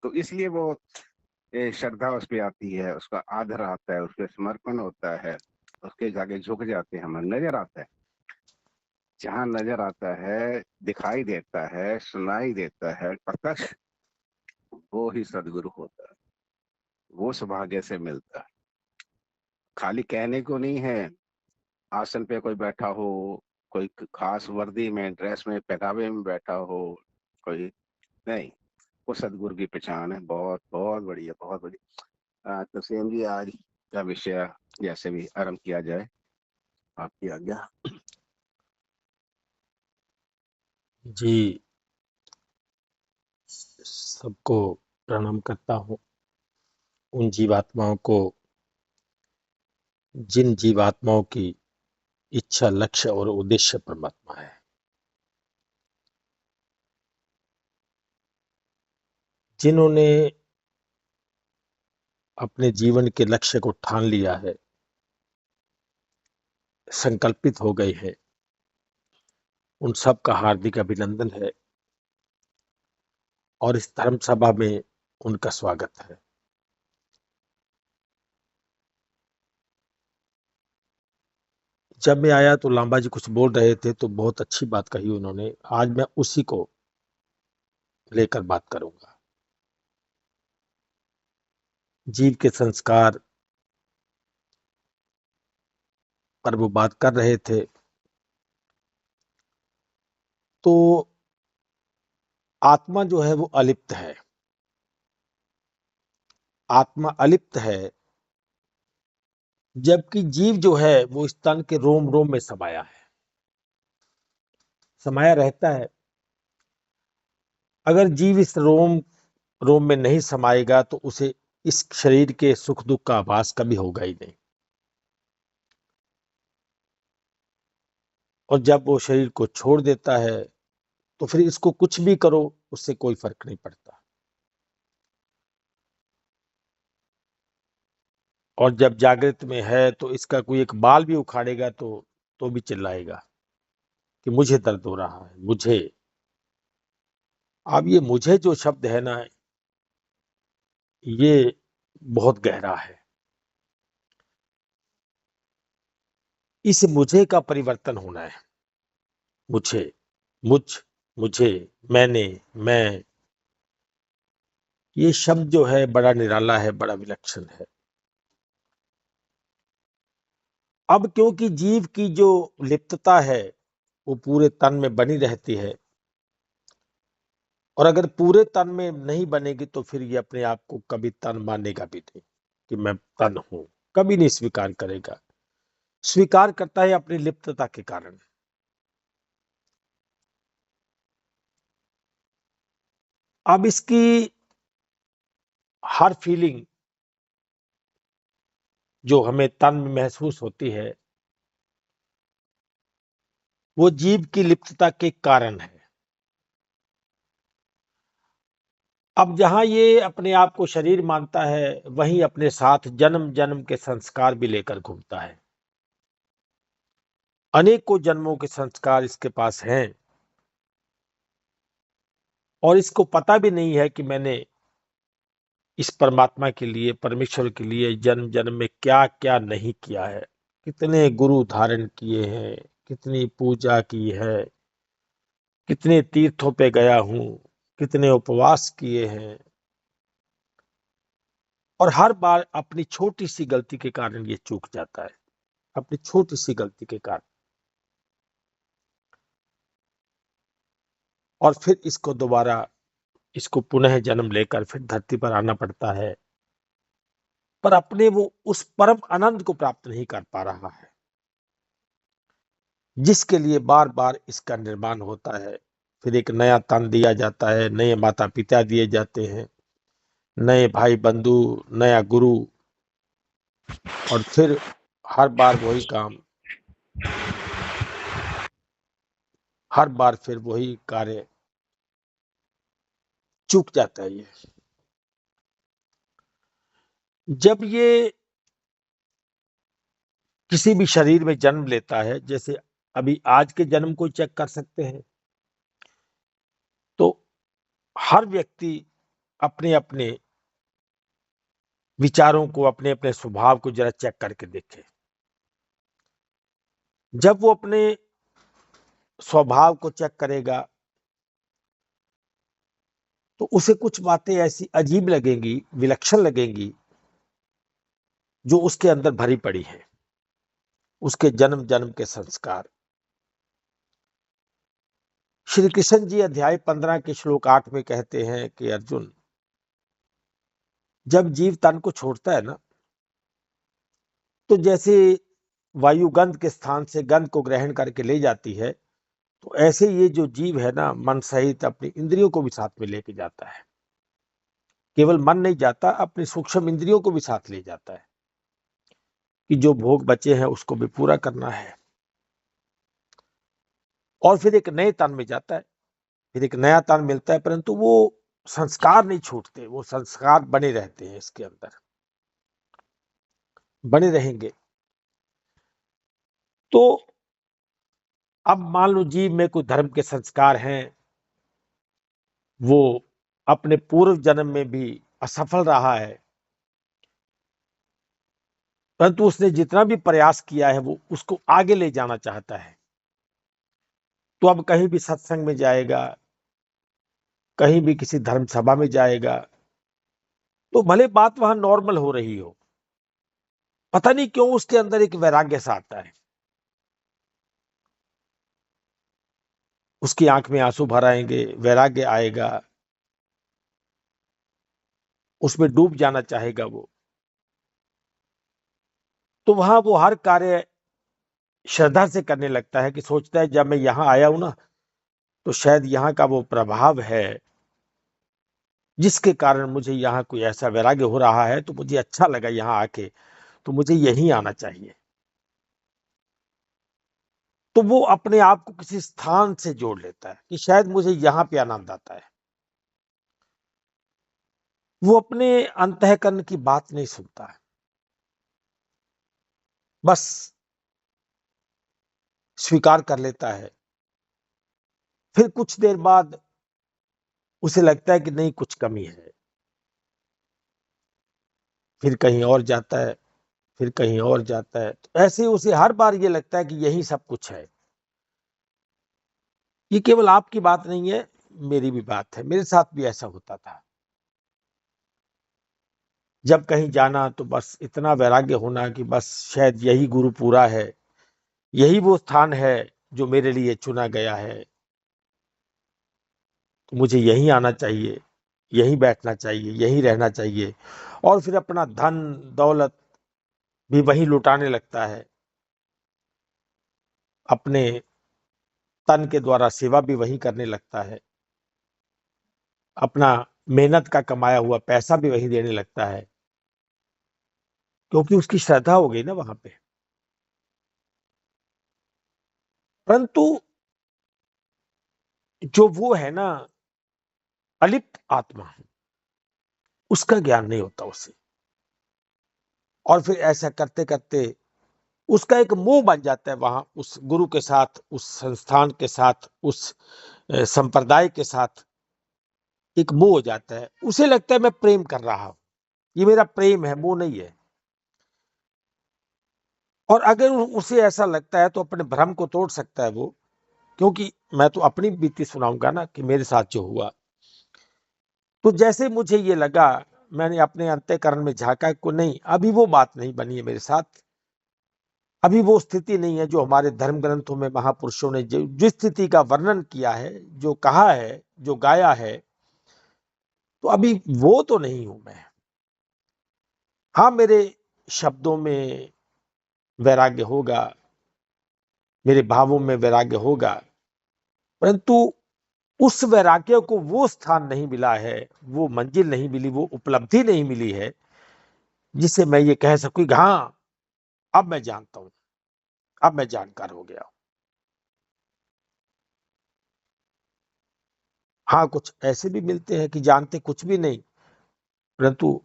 तो इसलिए वो श्रद्धा उस पे आती है, उसका आदर आता है, उस पे समर्पण होता है, उसके आगे झुक जाते हैं, हमें नजर आता है। जहाँ नजर आता है, दिखाई देता है, सुनाई देता है, प्रत्यक्ष, वो ही सदगुरु होता है, वो सौभाग्य से मिलता है। खाली कहने को नहीं है। आसन पे कोई बैठा हो, कोई खास वर्दी में, ड्रेस में, पहनावे में बैठा हो, कोई नहीं, वो सदगुरु की पहचान है। बहुत बहुत बढ़िया, बहुत बढ़िया। तो सेम जी, आज का विषय जैसे भी आरंभ किया जाए, आपकी आज्ञा। जी, सबको प्रणाम करता हूँ। उन जीवात्माओं को, जिन जीवात्माओं की इच्छा, लक्ष्य और उद्देश्य परमात्मा है, जिन्होंने अपने जीवन के लक्ष्य को ठान लिया है, संकल्पित हो गए हैं, उन सब का हार्दिक अभिनंदन है और इस धर्म सभा में उनका स्वागत है। जब मैं आया तो लांबा जी कुछ बोल रहे थे, तो बहुत अच्छी बात कही उन्होंने। आज मैं उसी को लेकर बात करूंगा। जीव के संस्कार पर वो बात कर रहे थे। तो आत्मा जो है वो अलिप्त है। आत्मा अलिप्त है, जबकि जीव जो है वो इस तन के रोम रोम में समाया है, समाया रहता है। अगर जीव इस रोम रोम में नहीं समाएगा तो उसे इस शरीर के सुख दुख का आभास कभी होगा ही नहीं। और जब वो शरीर को छोड़ देता है तो फिर इसको कुछ भी करो, उससे कोई फर्क नहीं पड़ता। और जब जागृत में है तो इसका कोई एक बाल भी उखाड़ेगा तो भी चिल्लाएगा कि मुझे दर्द हो रहा है, मुझे। अब ये मुझे जो शब्द है ना, ये बहुत गहरा है। इस मुझे का परिवर्तन होना है। मुझे, मुझ, मुझे, मैंने, मैं, ये शब्द जो है बड़ा निराला है, बड़ा विलक्षण है। अब क्योंकि जीव की जो लिप्तता है वो पूरे तन में बनी रहती है, और अगर पूरे तन में नहीं बनेगी तो फिर ये अपने आप को कभी तन मानेगा भी नहीं कि मैं तन हूं, कभी नहीं स्वीकार करेगा। स्वीकार करता है अपनी लिप्तता के कारण। अब इसकी हर फीलिंग जो हमें तन में महसूस होती है वो जीव की लिप्तता के कारण है। अब जहां ये अपने आप को शरीर मानता है, वहीं अपने साथ जन्म जन्म के संस्कार भी लेकर घूमता है। अनेकों जन्मों के संस्कार इसके पास हैं और इसको पता भी नहीं है कि मैंने इस परमात्मा के लिए, परमेश्वर के लिए जन्म जन्म में क्या क्या नहीं किया है। कितने गुरु धारण किए हैं, कितनी पूजा की है, कितने तीर्थों पे गया हूं, कितने उपवास किए हैं। और हर बार अपनी छोटी सी गलती के कारण ये चूक जाता है, अपनी छोटी सी गलती के कारण। और फिर इसको दोबारा, इसको पुनः जन्म लेकर फिर धरती पर आना पड़ता है, पर अपने वो उस परम आनंद को प्राप्त नहीं कर पा रहा है जिसके लिए बार बार इसका निर्माण होता है। फिर एक नया तन दिया जाता है, नए माता पिता दिए जाते हैं, नए भाई बंधु, नया गुरु, और फिर हर बार वही काम, हर बार फिर वही कार्य, चूक जाता है ये। जब ये किसी भी शरीर में जन्म लेता है, जैसे अभी आज के जन्म को चेक कर सकते हैं, तो हर व्यक्ति अपने अपने विचारों को, अपने अपने स्वभाव को जरा चेक करके देखे। जब वो अपने स्वभाव को चेक करेगा तो उसे कुछ बातें ऐसी अजीब लगेंगी, विलक्षण लगेंगी, जो उसके अंदर भरी पड़ी है, उसके जन्म जन्म के संस्कार। श्री कृष्ण जी अध्याय 15 के श्लोक 8 में कहते हैं कि अर्जुन, जब जीव तन को छोड़ता है ना, तो जैसे वायु गंध के स्थान से गंध को ग्रहण करके ले जाती है, तो ऐसे ये जो जीव है ना, मन सहित अपनी इंद्रियों को भी साथ में लेके जाता है। केवल मन नहीं जाता, अपनी सूक्ष्म इंद्रियों को भी साथ ले जाता है कि जो भोग बचे हैं उसको भी पूरा करना है। और फिर एक नए तन में जाता है, फिर एक नया तन मिलता है, परंतु वो संस्कार नहीं छूटते, वो संस्कार बने रहते हैं, इसके अंदर बने रहेंगे। तो अब मान लो जीव में कोई धर्म के संस्कार हैं, वो अपने पूर्व जन्म में भी असफल रहा है, परंतु उसने जितना भी प्रयास किया है वो उसको आगे ले जाना चाहता है। तो अब कहीं भी सत्संग में जाएगा, कहीं भी किसी धर्म सभा में जाएगा, तो भले बात वहां नॉर्मल हो रही हो, पता नहीं क्यों उसके अंदर एक वैराग्य सा आता है, उसकी आंख में आंसू भर आएंगे, वैराग्य आएगा, उसमें डूब जाना चाहेगा वो। तो वहां वो हर कार्य श्रद्धा से करने लगता है कि सोचता है जब मैं यहां आया हूं ना, तो शायद यहाँ का वो प्रभाव है जिसके कारण मुझे यहाँ कोई ऐसा वैराग्य हो रहा है, तो मुझे अच्छा लगा यहाँ आके, तो मुझे यहीं आना चाहिए। तो वो अपने आप को किसी स्थान से जोड़ लेता है कि शायद मुझे यहाँ पे आनंद आता है। वो अपने अंतःकरण की बात नहीं सुनता है, बस स्वीकार कर लेता है। फिर कुछ देर बाद उसे लगता है कि नहीं, कुछ कमी है, फिर कहीं और जाता है, फिर कहीं और जाता है। तो ऐसे ही उसे हर बार ये लगता है कि यही सब कुछ है। ये केवल आपकी बात नहीं है, मेरी भी बात है, मेरे साथ भी ऐसा होता था। जब कहीं जाना तो बस इतना वैराग्य होना कि बस शायद यही गुरु पूरा है, यही वो स्थान है जो मेरे लिए चुना गया है, तो मुझे यहीं आना चाहिए, यहीं बैठना चाहिए, यहीं रहना चाहिए। और फिर अपना धन दौलत भी वहीं लुटाने लगता है, अपने तन के द्वारा सेवा भी वहीं करने लगता है, अपना मेहनत का कमाया हुआ पैसा भी वहीं देने लगता है, क्योंकि उसकी श्रद्धा हो गई ना वहां पे। परंतु जो वो है ना, अलिप्त आत्मा, उसका ज्ञान नहीं होता उसे। और फिर ऐसा करते करते उसका एक मोह बन जाता है वहां, उस गुरु के साथ, उस संस्थान के साथ, उस संप्रदाय के साथ एक मोह हो जाता है। उसे लगता है मैं प्रेम कर रहा हूं, ये मेरा प्रेम है, मोह नहीं है। और अगर उसे ऐसा लगता है तो अपने भ्रम को तोड़ सकता है वो, क्योंकि मैं तो अपनी बीती सुनाऊंगा ना कि मेरे साथ जो हुआ। तो जैसे मुझे ये लगा, मैंने अपने अंतःकरण में झांका को, नहीं, अभी वो बात नहीं बनी है मेरे साथ, अभी वो स्थिति नहीं है जो हमारे धर्म ग्रंथों में महापुरुषों ने जिस स्थिति का वर्णन किया है, जो कहा है, जो गाया है, तो अभी वो तो नहीं हूं मैं। हाँ, मेरे शब्दों में वैराग्य होगा, मेरे भावों में वैराग्य होगा, परंतु उस वैराग्य को वो स्थान नहीं मिला है, वो मंजिल नहीं मिली, वो उपलब्धि नहीं मिली है जिसे मैं ये कह सकूं कि हाँ, अब मैं जानता हूं, अब मैं जानकार हो गया हूं। हाँ, कुछ ऐसे भी मिलते हैं कि जानते कुछ भी नहीं, परंतु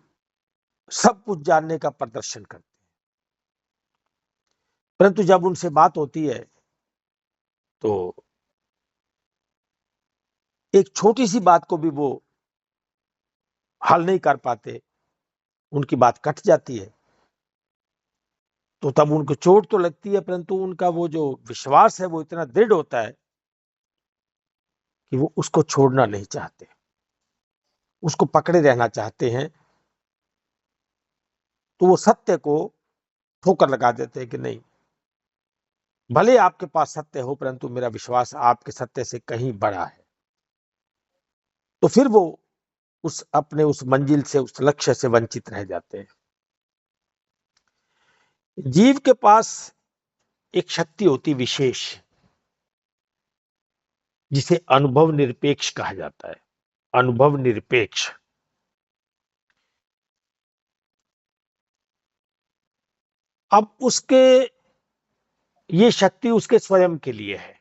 सब कुछ जानने का प्रदर्शन करते हैं। परंतु जब उनसे बात होती है तो एक छोटी सी बात को भी वो हल नहीं कर पाते, उनकी बात कट जाती है, तो तब उनको चोट तो लगती है, परंतु उनका वो जो विश्वास है वो इतना दृढ़ होता है कि वो उसको छोड़ना नहीं चाहते, उसको पकड़े रहना चाहते हैं। तो वो सत्य को ठोकर लगा देते हैं कि नहीं, भले आपके पास सत्य हो, परंतु मेरा विश्वास आपके सत्य से कहीं बड़ा है। तो फिर वो उस मंजिल से, उस लक्ष्य से वंचित रह जाते हैं। जीव के पास एक शक्ति होती विशेष, जिसे अनुभव निरपेक्ष कहा जाता है। अनुभव निरपेक्ष। अब उसके ये शक्ति उसके स्वयं के लिए है,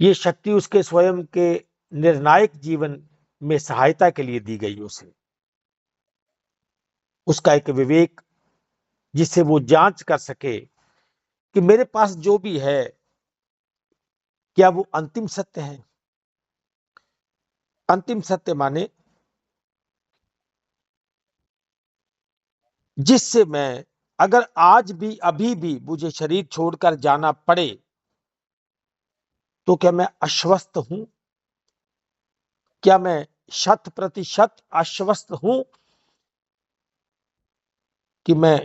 ये शक्ति उसके स्वयं के निर्णायक जीवन में सहायता के लिए दी गई उसे। उसका एक विवेक, जिससे वो जांच कर सके कि मेरे पास जो भी है क्या वो अंतिम सत्य है। अंतिम सत्य माने जिससे मैं, अगर आज भी अभी भी मुझे शरीर छोड़कर जाना पड़े, तो क्या मैं आश्वस्त हूं? क्या मैं 100% आश्वस्त हूं कि मैं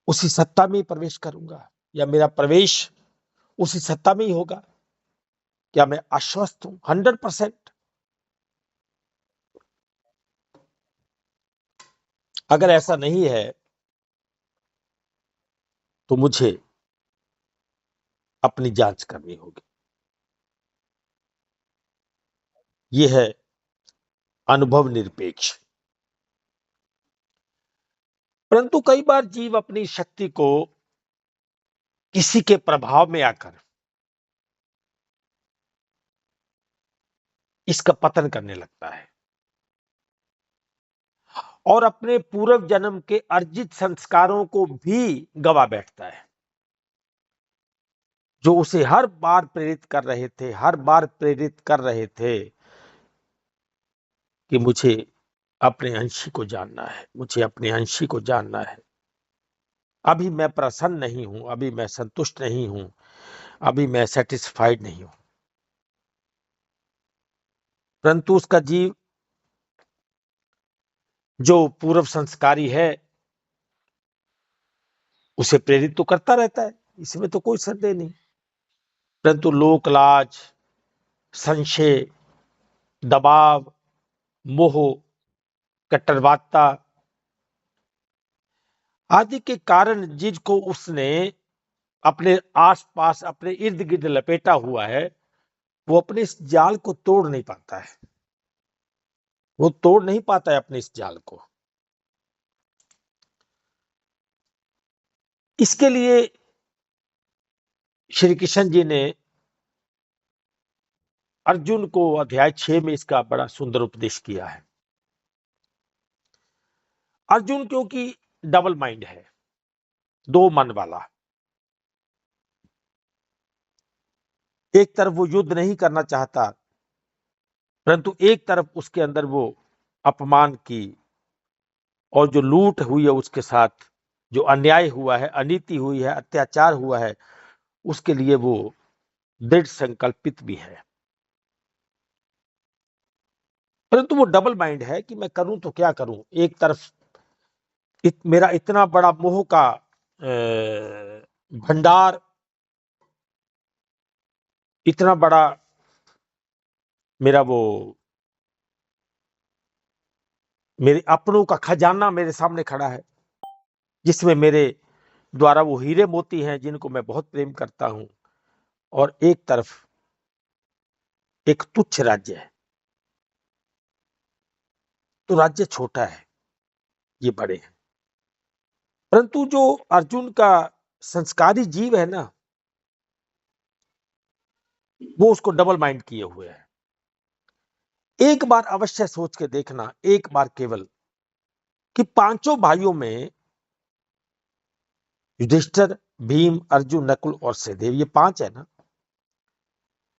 उसी सत्ता में ही प्रवेश करूंगा, या मेरा प्रवेश उसी सत्ता में ही होगा? क्या मैं आश्वस्त हूं 100%? अगर ऐसा नहीं है तो मुझे अपनी जांच करनी होगी। यह है अनुभव निरपेक्ष। परंतु कई बार जीव अपनी शक्ति को किसी के प्रभाव में आकर इसका पतन करने लगता है, और अपने पूर्व जन्म के अर्जित संस्कारों को भी गवा बैठता है, जो उसे हर बार प्रेरित कर रहे थे, हर बार प्रेरित कर रहे थे कि मुझे अपने अंशी को जानना है, मुझे अपने अंशी को जानना है। अभी मैं प्रसन्न नहीं हूं, अभी मैं संतुष्ट नहीं हूं, अभी मैं सेटिस्फाइड नहीं हूं। परंतु उसका जीव जो पूर्व संस्कारी है उसे प्रेरित तो करता रहता है, इसमें तो कोई संदेह नहीं। परंतु लोक लाज, संशय, दबाव, मोह, कट्टरवादता आदि के कारण जिसको उसने अपने आसपास, अपने इर्द गिर्द लपेटा हुआ है, वो अपने इस जाल को तोड़ नहीं पाता है। वो तोड़ नहीं पाता है अपने इस जाल को। इसके लिए श्री कृष्ण जी ने अर्जुन को अध्याय 6 में इसका बड़ा सुंदर उपदेश किया है। अर्जुन क्योंकि डबल माइंड है, दो मन वाला, एक तरफ वो युद्ध नहीं करना चाहता, परंतु एक तरफ उसके अंदर वो अपमान की और जो लूट हुई है उसके साथ, जो अन्याय हुआ है, अनीति हुई है, अत्याचार हुआ है, उसके लिए वो दृढ़ संकल्पित भी है। परंतु वो डबल माइंड है कि मैं करूं तो क्या करूं। एक तरफ मेरा इतना बड़ा मोह का भंडार, इतना बड़ा मेरा वो, मेरे अपनों का खजाना मेरे सामने खड़ा है, जिसमें मेरे द्वारा वो हीरे मोती हैं जिनको मैं बहुत प्रेम करता हूं, और एक तरफ एक तुच्छ राज्य है। तो राज्य छोटा है, ये बड़े हैं। परंतु जो अर्जुन का संस्कारी जीव है ना, वो उसको डबल माइंड किए हुए है। एक बार अवश्य सोच के देखना, एक बार केवल, कि पांचों भाइयों में युधिष्ठिर, भीम, अर्जुन, नकुल और सहदेव, ये पांच है ना।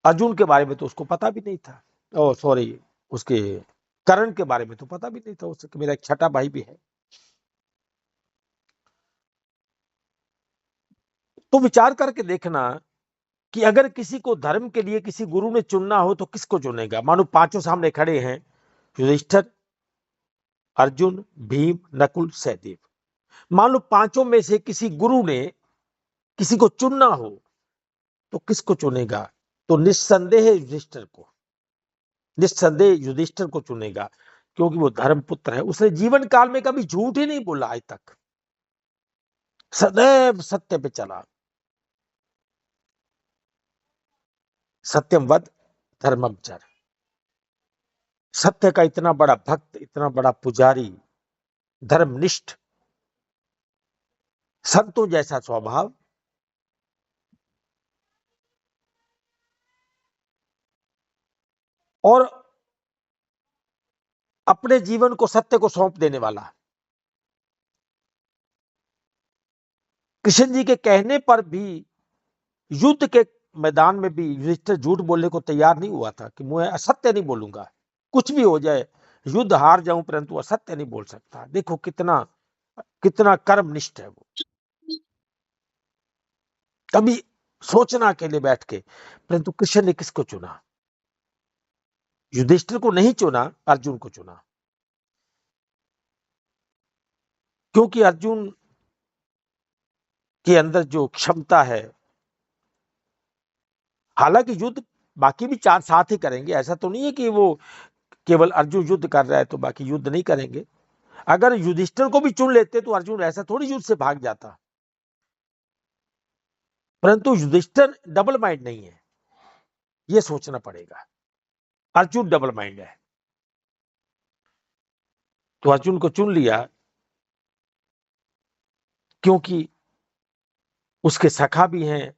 अर्जुन के बारे में तो उसको पता भी नहीं था, ओ सॉरी, उसके करण के बारे में तो पता भी नहीं था उसे कि मेरा एक छठा भाई भी है। तो विचार करके देखना कि अगर किसी को धर्म के लिए किसी गुरु ने चुनना हो तो किसको चुनेगा। मानो पांचों सामने खड़े हैं, युधिष्ठिर, अर्जुन, भीम, नकुल, सहदेव। मान लो पांचों में से किसी गुरु ने किसी को चुनना हो तो किसको चुनेगा? तो निस्संदेह युधिष्ठिर को, निस्संदेह युधिष्ठिर को चुनेगा, क्योंकि वो धर्मपुत्र है। उसने जीवन काल में कभी झूठ ही नहीं बोला आज तक, सदैव सत्य पे चला। सत्यम वद धर्मम चर। सत्य का इतना बड़ा भक्त, इतना बड़ा पुजारी, धर्मनिष्ठ, संतों जैसा स्वभाव। और अपने जीवन को सत्य को सौंप देने वाला। कृष्ण जी के कहने पर भी युद्ध के मैदान में भी युधिष्ठिर झूठ बोलने को तैयार नहीं हुआ था कि मैं असत्य नहीं बोलूंगा, कुछ भी हो जाए, युद्ध हार जाऊं परंतु असत्य नहीं बोल सकता। देखो कितना कितना कर्मनिष्ठ है वो। कभी सोचना अकेले बैठ के, परंतु कृष्ण ने किसको चुना? युधिष्ठिर को नहीं चुना, अर्जुन को चुना। क्योंकि अर्जुन के अंदर जो क्षमता है, हालांकि युद्ध बाकी भी चार साथ ही करेंगे, ऐसा तो नहीं है कि वो केवल अर्जुन युद्ध कर रहा है तो बाकी युद्ध नहीं करेंगे। अगर युधिष्ठिर को भी चुन लेते तो अर्जुन ऐसा थोड़ी युद्ध से भाग जाता। परंतु युधिष्ठिर डबल माइंड नहीं है, यह सोचना पड़ेगा। अर्जुन डबल माइंड है, तो अर्जुन को चुन लिया क्योंकि उसके सखा भी हैं,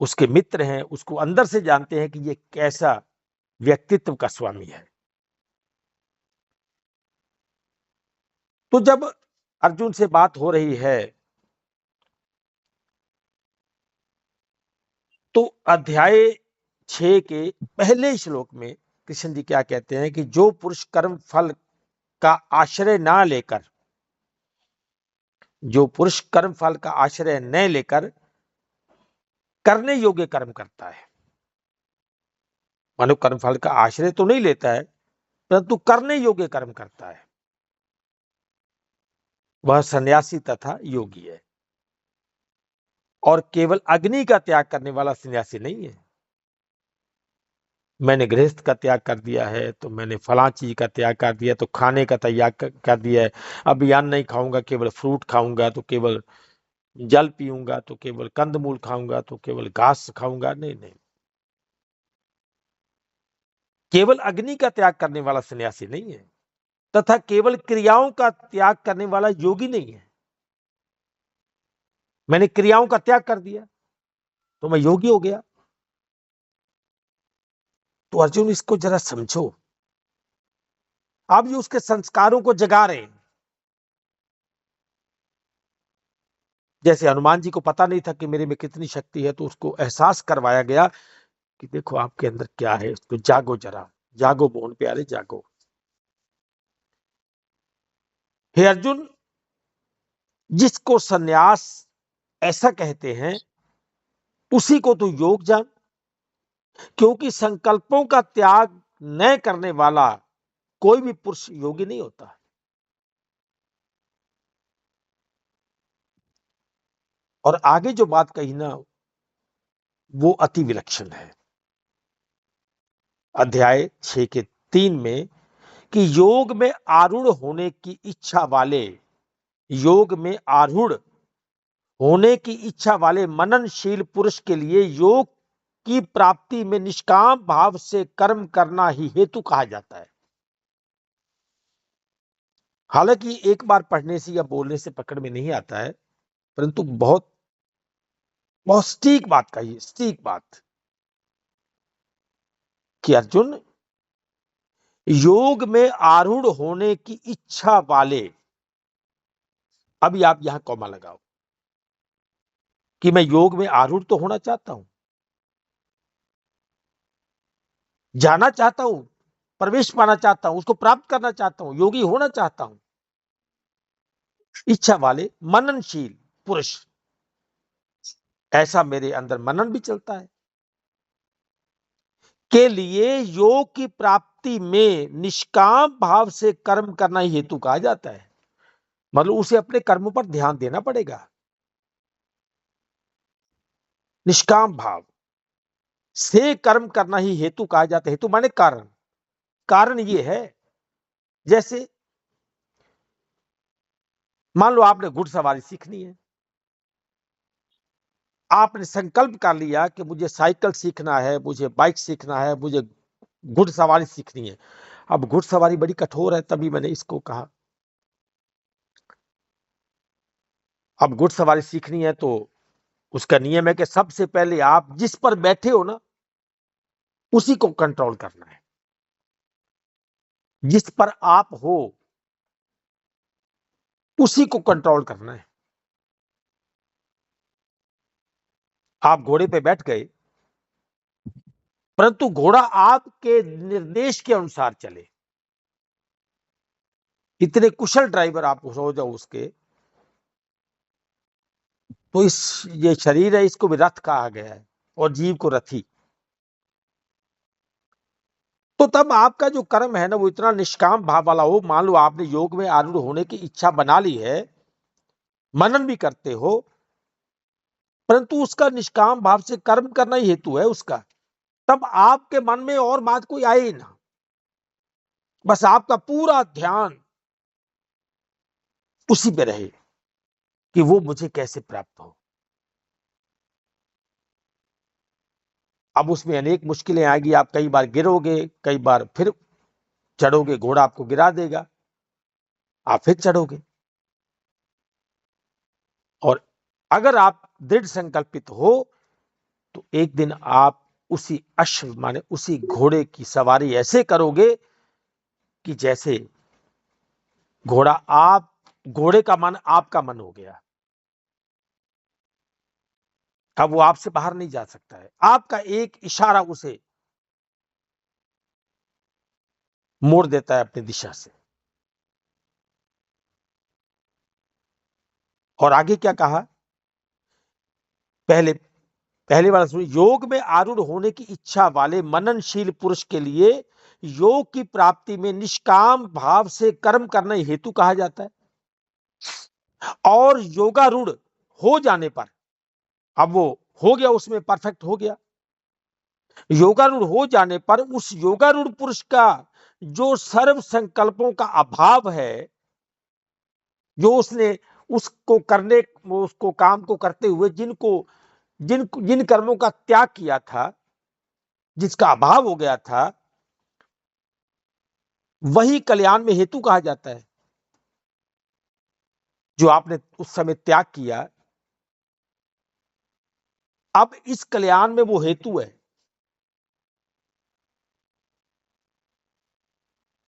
उसके मित्र हैं, उसको अंदर से जानते हैं कि ये कैसा व्यक्तित्व का स्वामी है। तो जब अर्जुन से बात हो रही है तो अध्याय 6 के पहले श्लोक में कृष्ण जी क्या कहते हैं कि जो पुरुष कर्म फल का आश्रय ना लेकर, जो पुरुष कर्म फल का आश्रय न लेकर करने योग्य कर्म करता है, मानो कर्म फल का आश्रय तो नहीं लेता है परंतु करने योग्य कर्म करता है, वह सन्यासी तथा योगी है। और केवल अग्नि का त्याग करने वाला सन्यासी नहीं है। मैंने गृहस्थ का त्याग कर दिया है तो मैंने फला चीज का त्याग कर दिया, तो खाने का त्याग कर दिया है, अब यान नहीं खाऊंगा, केवल फ्रूट खाऊंगा, तो केवल जल पीऊंगा, तो केवल कंदमूल खाऊंगा, तो केवल घास खाऊंगा। नहीं नहीं, केवल अग्नि का त्याग करने वाला सन्यासी नहीं है, तथा केवल क्रियाओं का त्याग करने वाला योगी नहीं है। मैंने क्रियाओं का त्याग कर दिया तो मैं योगी हो गया। तो अर्जुन इसको जरा समझो। अब ये उसके संस्कारों को जगा रहे हैं। जैसे हनुमान जी को पता नहीं था कि मेरे में कितनी शक्ति है, तो उसको एहसास करवाया गया कि देखो आपके अंदर क्या है, उसको जागो, जरा जागो मोहन प्यारे, जागो। हे अर्जुन, जिसको सन्यास ऐसा कहते हैं उसी को तू योग जान, क्योंकि संकल्पों का त्याग न करने वाला कोई भी पुरुष योगी नहीं होता। और आगे जो बात कही ना वो अति विलक्षण है। अध्याय 6 के 3 में कि योग में आरूढ़ होने की इच्छा वाले, योग में आरूढ़ होने की इच्छा वाले मननशील पुरुष के लिए योग की प्राप्ति में निष्काम भाव से कर्म करना ही हेतु कहा जाता है। हालांकि एक बार पढ़ने से या बोलने से पकड़ में नहीं आता है, परंतु बहुत बहुत सटीक बात कही, सटीक बात कि अर्जुन, योग में आरूढ़ होने की इच्छा वाले, अभी आप यहां कॉमा लगाओ कि मैं योग में आरूढ़ तो होना चाहता हूं, जाना चाहता हूं, प्रवेश पाना चाहता हूं, उसको प्राप्त करना चाहता हूं, योगी होना चाहता हूं, इच्छा वाले मननशील पुरुष, ऐसा मेरे अंदर मनन भी चलता है, के लिए योग की प्राप्ति में निष्काम भाव से कर्म करना ही हेतु कहा जाता है। मतलब उसे अपने कर्मों पर ध्यान देना पड़ेगा। निष्काम भाव से कर्म करना ही हेतु कहा जाता है। हेतु माने कारण। कारण ये है, जैसे मान लो आपने घुड़सवारी सीखनी है, आपने संकल्प कर लिया कि मुझे साइकिल सीखना है, मुझे बाइक सीखना है, मुझे घुड़सवारी सीखनी है। अब घुड़सवारी बड़ी कठोर है, तभी मैंने इसको कहा। अब घुड़सवारी सीखनी है तो उसका नियम है कि सबसे पहले आप जिस पर बैठे हो ना, उसी को कंट्रोल करना है। जिस पर आप हो उसी को कंट्रोल करना है। आप घोड़े पे बैठ गए, परंतु घोड़ा आपके निर्देश के अनुसार चले। इतने कुशल ड्राइवर आप हो जाओ उसके, तो ये शरीर है, इसको भी रथ कहा गया है, और जीव को रथी। तो तब आपका जो कर्म है ना, वो इतना निष्काम भाव वाला हो। मान लो आपने योग में आरूढ़ होने की इच्छा बना ली है, मनन भी करते हो, परंतु उसका निष्काम भाव से कर्म करना ही हेतु है उसका। तब आपके मन में और बात कोई आए ही ना, बस आपका पूरा ध्यान उसी पे रहे कि वो मुझे कैसे प्राप्त हो। अब उसमें अनेक मुश्किलें आएगी, आप कई बार गिरोगे, कई बार फिर चढ़ोगे, घोड़ा आपको गिरा देगा, आप फिर चढ़ोगे। और अगर आप दृढ़ संकल्पित हो तो एक दिन आप उसी अश्व माने उसी घोड़े की सवारी ऐसे करोगे कि जैसे घोड़े का मन आपका मन हो गया। अब वो आपसे बाहर नहीं जा सकता है, आपका एक इशारा उसे मोड़ देता है अपनी दिशा से। और आगे क्या कहा, पहले पहले वाला सुनिए। योग में आरूढ़ होने की इच्छा वाले मननशील पुरुष के लिए योग की प्राप्ति में निष्काम भाव से कर्म करना हेतु कहा जाता है। और योगारूढ़ हो जाने पर, अब वो हो गया, उसमें परफेक्ट हो गया, योगारूढ़ हो जाने पर उस योगारूढ़ पुरुष का जो सर्व संकल्पों का अभाव है, जो उसने उसको काम को करते हुए जिन कर्मों का त्याग किया था, जिसका अभाव हो गया था, वही कल्याण में हेतु कहा जाता है। जो आपने उस समय त्याग किया, अब इस कल्याण में वो हेतु है।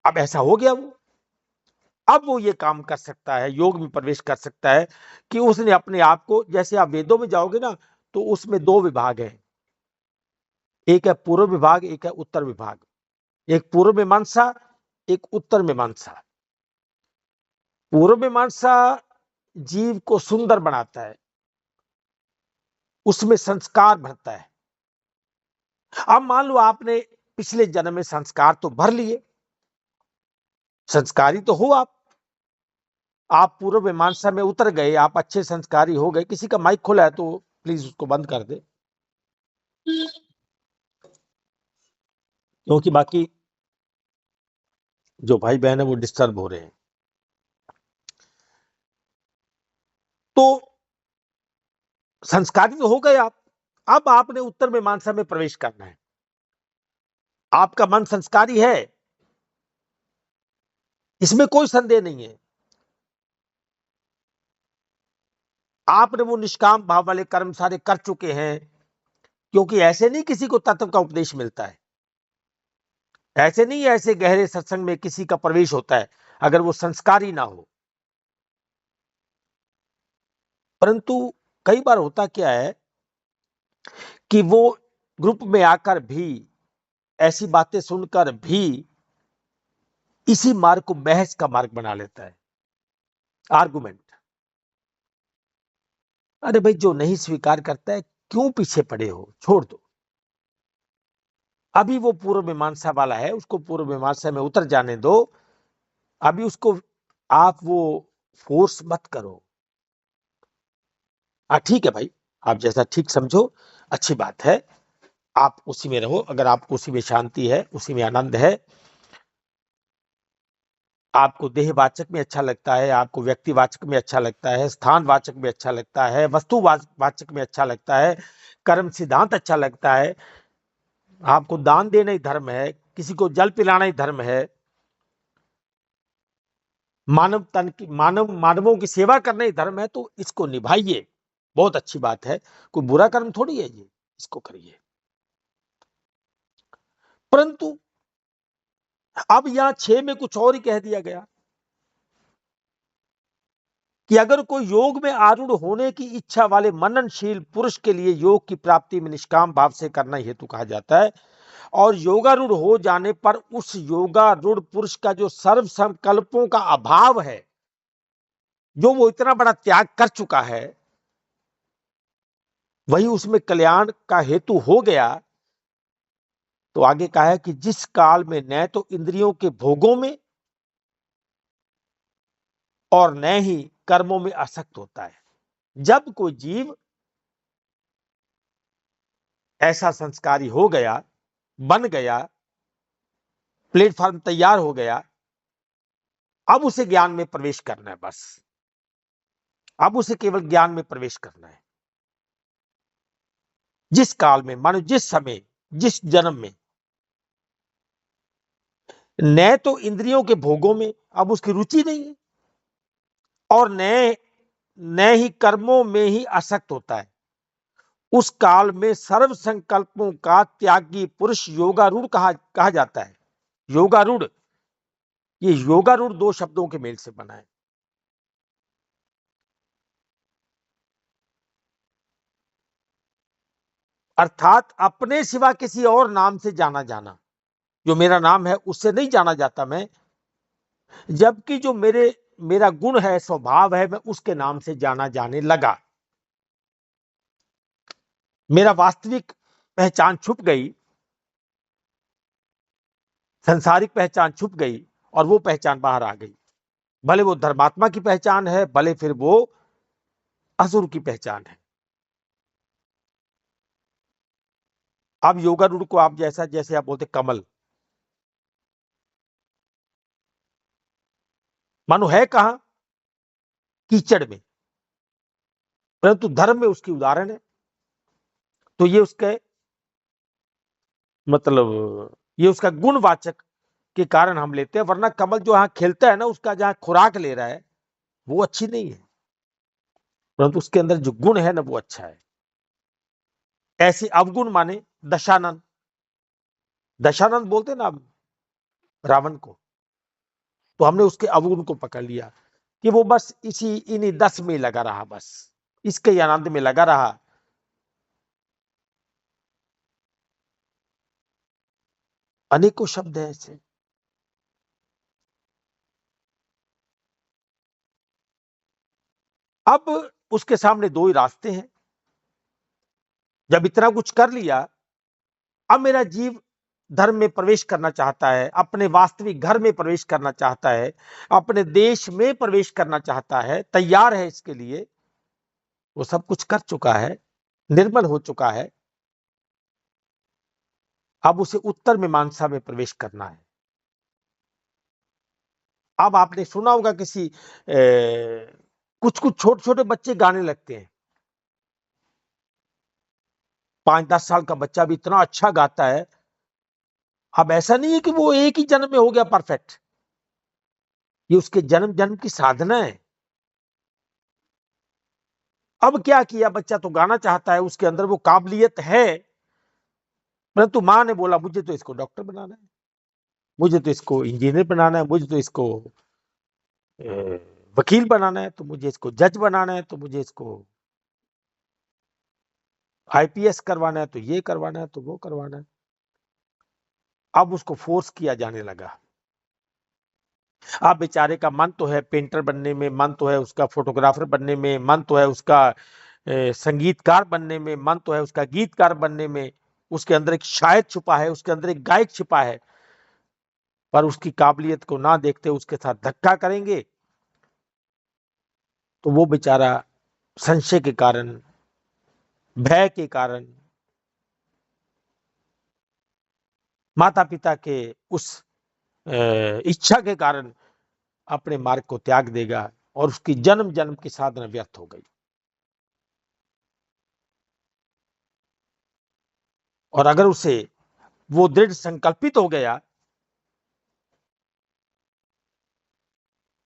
अब ऐसा हो गया वो, अब वो ये काम कर सकता है, योग में प्रवेश कर सकता है कि उसने अपने आप को, जैसे आप वेदों में जाओगे ना, तो उसमें दो विभाग हैं, एक है पूर्व विभाग, एक है उत्तर विभाग। एक पूर्व मीमांसा, एक उत्तर मीमांसा। पूर्व मीमांसा जीव को सुंदर बनाता है, उसमें संस्कार भरता है। अब मान लो आपने पिछले जन्म में संस्कार तो भर लिए, संस्कारी तो हो आप पूर्व मीमांसा में उतर गए, आप अच्छे संस्कारी हो गए। किसी का माइक खोला है तो प्लीज उसको बंद कर दे, क्योंकि बाकी जो भाई बहन है वो डिस्टर्ब हो रहे हैं। तो संस्कारी तो हो गए आप, अब आपने उत्तर मीमांसा में प्रवेश करना है। आपका मन संस्कारी है, इसमें कोई संदेह नहीं है। आपने वो निष्काम भाव वाले कर्म सारे कर चुके हैं, क्योंकि ऐसे नहीं किसी को तत्व का उपदेश मिलता है, ऐसे नहीं ऐसे गहरे सत्संग में किसी का प्रवेश होता है अगर वो संस्कारी ना हो। परंतु कई बार होता क्या है कि वो ग्रुप में आकर भी, ऐसी बातें सुनकर भी इसी मार्ग को बहस का मार्ग बना लेता है, आर्गुमेंट। अरे भाई, जो नहीं स्वीकार करता है क्यों पीछे पड़े हो, छोड़ दो। अभी वो पूर्व मीमांसा वाला है, उसको पूर्व मीमांसा में उतर जाने दो। अभी उसको आप वो फोर्स मत करो। ठीक है भाई, आप जैसा ठीक समझो, अच्छी बात है, आप उसी में रहो। अगर आपको उसी में शांति है, उसी में आनंद है, आपको देहवाचक में अच्छा लगता है, आपको व्यक्तिवाचक में अच्छा लगता है, स्थानवाचक में अच्छा लगता है, वस्तुवाचक में अच्छा लगता है, कर्म सिद्धांत अच्छा लगता है, आपको दान देना ही धर्म है, किसी को जल पिलाना ही धर्म है, मानवों की सेवा करना ही धर्म है, तो इसको निभाइए, बहुत अच्छी बात है। कोई बुरा कर्म थोड़ी है ये, इसको करिए। परंतु अब यहां 6 में कुछ और ही कह दिया गया कि अगर कोई योग में आरूढ़ होने की इच्छा वाले मननशील पुरुष के लिए योग की प्राप्ति में निष्काम भाव से करना हेतु कहा जाता है, और योगारूढ़ हो जाने पर उस योगारूढ़ पुरुष का जो सर्व संकल्पों का अभाव है, जो वो इतना बड़ा त्याग कर चुका है, वही उसमें कल्याण का हेतु हो गया। तो आगे कहा है कि जिस काल में न तो इंद्रियों के भोगों में और न ही कर्मों में आसक्त होता है। जब कोई जीव ऐसा संस्कारी हो गया, बन गया, प्लेटफॉर्म तैयार हो गया, अब उसे ज्ञान में प्रवेश करना है, बस अब उसे केवल ज्ञान में प्रवेश करना है। जिस काल में, मानो जिस समय, जिस जन्म में न तो इंद्रियों के भोगों में अब उसकी रुचि नहीं है, और न ही कर्मों में ही आसक्त होता है, उस काल में सर्व संकल्पों का त्यागी पुरुष योगारूढ़ कहा जाता है। योगारूढ़, ये योगारूढ़ 2 शब्दों के मेल से बना है। अर्थात अपने सिवा किसी और नाम से जाना जाना, जो मेरा नाम है उससे नहीं जाना जाता मैं, जबकि जो मेरा गुण है, स्वभाव है, मैं उसके नाम से जाना जाने लगा। मेरा वास्तविक पहचान छुप गई, संसारिक पहचान छुप गई, और वो पहचान बाहर आ गई। भले वो धर्मात्मा की पहचान है, भले फिर वो असुर की पहचान है। अब योगारूढ़ को आप जैसे आप बोलते कमल, मानो है कहां, कीचड़ में, परंतु धर्म में उसकी उदाहरण है। तो ये उसके मतलब, ये उसका गुणवाचक के कारण हम लेते हैं, वरना कमल जो यहां खिलता है ना, उसका जहां खुराक ले रहा है वो अच्छी नहीं है, परंतु उसके अंदर जो गुण है ना वो अच्छा है। ऐसे अवगुण माने दशानन, दशानन बोलते ना रावण को, तो हमने उसके अवगुण को पकड़ लिया कि वो बस इन्हीं 10 में लगा रहा, बस इसके ही आनंद में लगा रहा। अनेकों शब्द है ऐसे। अब उसके सामने 2 ही रास्ते हैं। जब इतना कुछ कर लिया, अब मेरा जीव धर्म में प्रवेश करना चाहता है, अपने वास्तविक घर में प्रवेश करना चाहता है, अपने देश में प्रवेश करना चाहता है, तैयार है इसके लिए, वो सब कुछ कर चुका है, निर्मल हो चुका है। अब उसे उत्तर मीमांसा में प्रवेश करना है। अब आपने सुना होगा किसी कुछ कुछ छोटे छोटे बच्चे गाने लगते हैं, 5-10 साल का बच्चा भी इतना अच्छा गाता है। अब ऐसा नहीं है कि वो एक ही जन्म में हो गया परफेक्ट, ये उसके जन्म जन्म की साधना है। अब क्या किया, बच्चा तो गाना चाहता है, उसके अंदर वो काबिलियत है, परंतु मां ने बोला मुझे तो इसको डॉक्टर बनाना है, मुझे तो इसको इंजीनियर बनाना है, मुझे तो इसको वकील बनाना है, तो मुझे इसको जज बनाना है, तो मुझे इसको आईपीएस करवाना है, तो ये करवाना है, तो वो करवाना है। अब उसको फोर्स किया जाने लगा। आप बेचारे का मन तो है पेंटर बनने में, मन तो है उसका फोटोग्राफर बनने में, मन तो है उसका संगीतकार बनने में, मन तो है उसका गीतकार बनने में, उसके अंदर एक शायर छुपा है, उसके अंदर एक गायक छिपा है, पर उसकी काबिलियत को ना देखते उसके साथ धक्का करेंगे तो वो बेचारा संशय के कारण, भय के कारण, माता पिता के उस इच्छा के कारण अपने मार्ग को त्याग देगा और उसकी जन्म जन्म की साधना व्यर्थ हो गई। और अगर उसे वो दृढ़ संकल्पित हो गया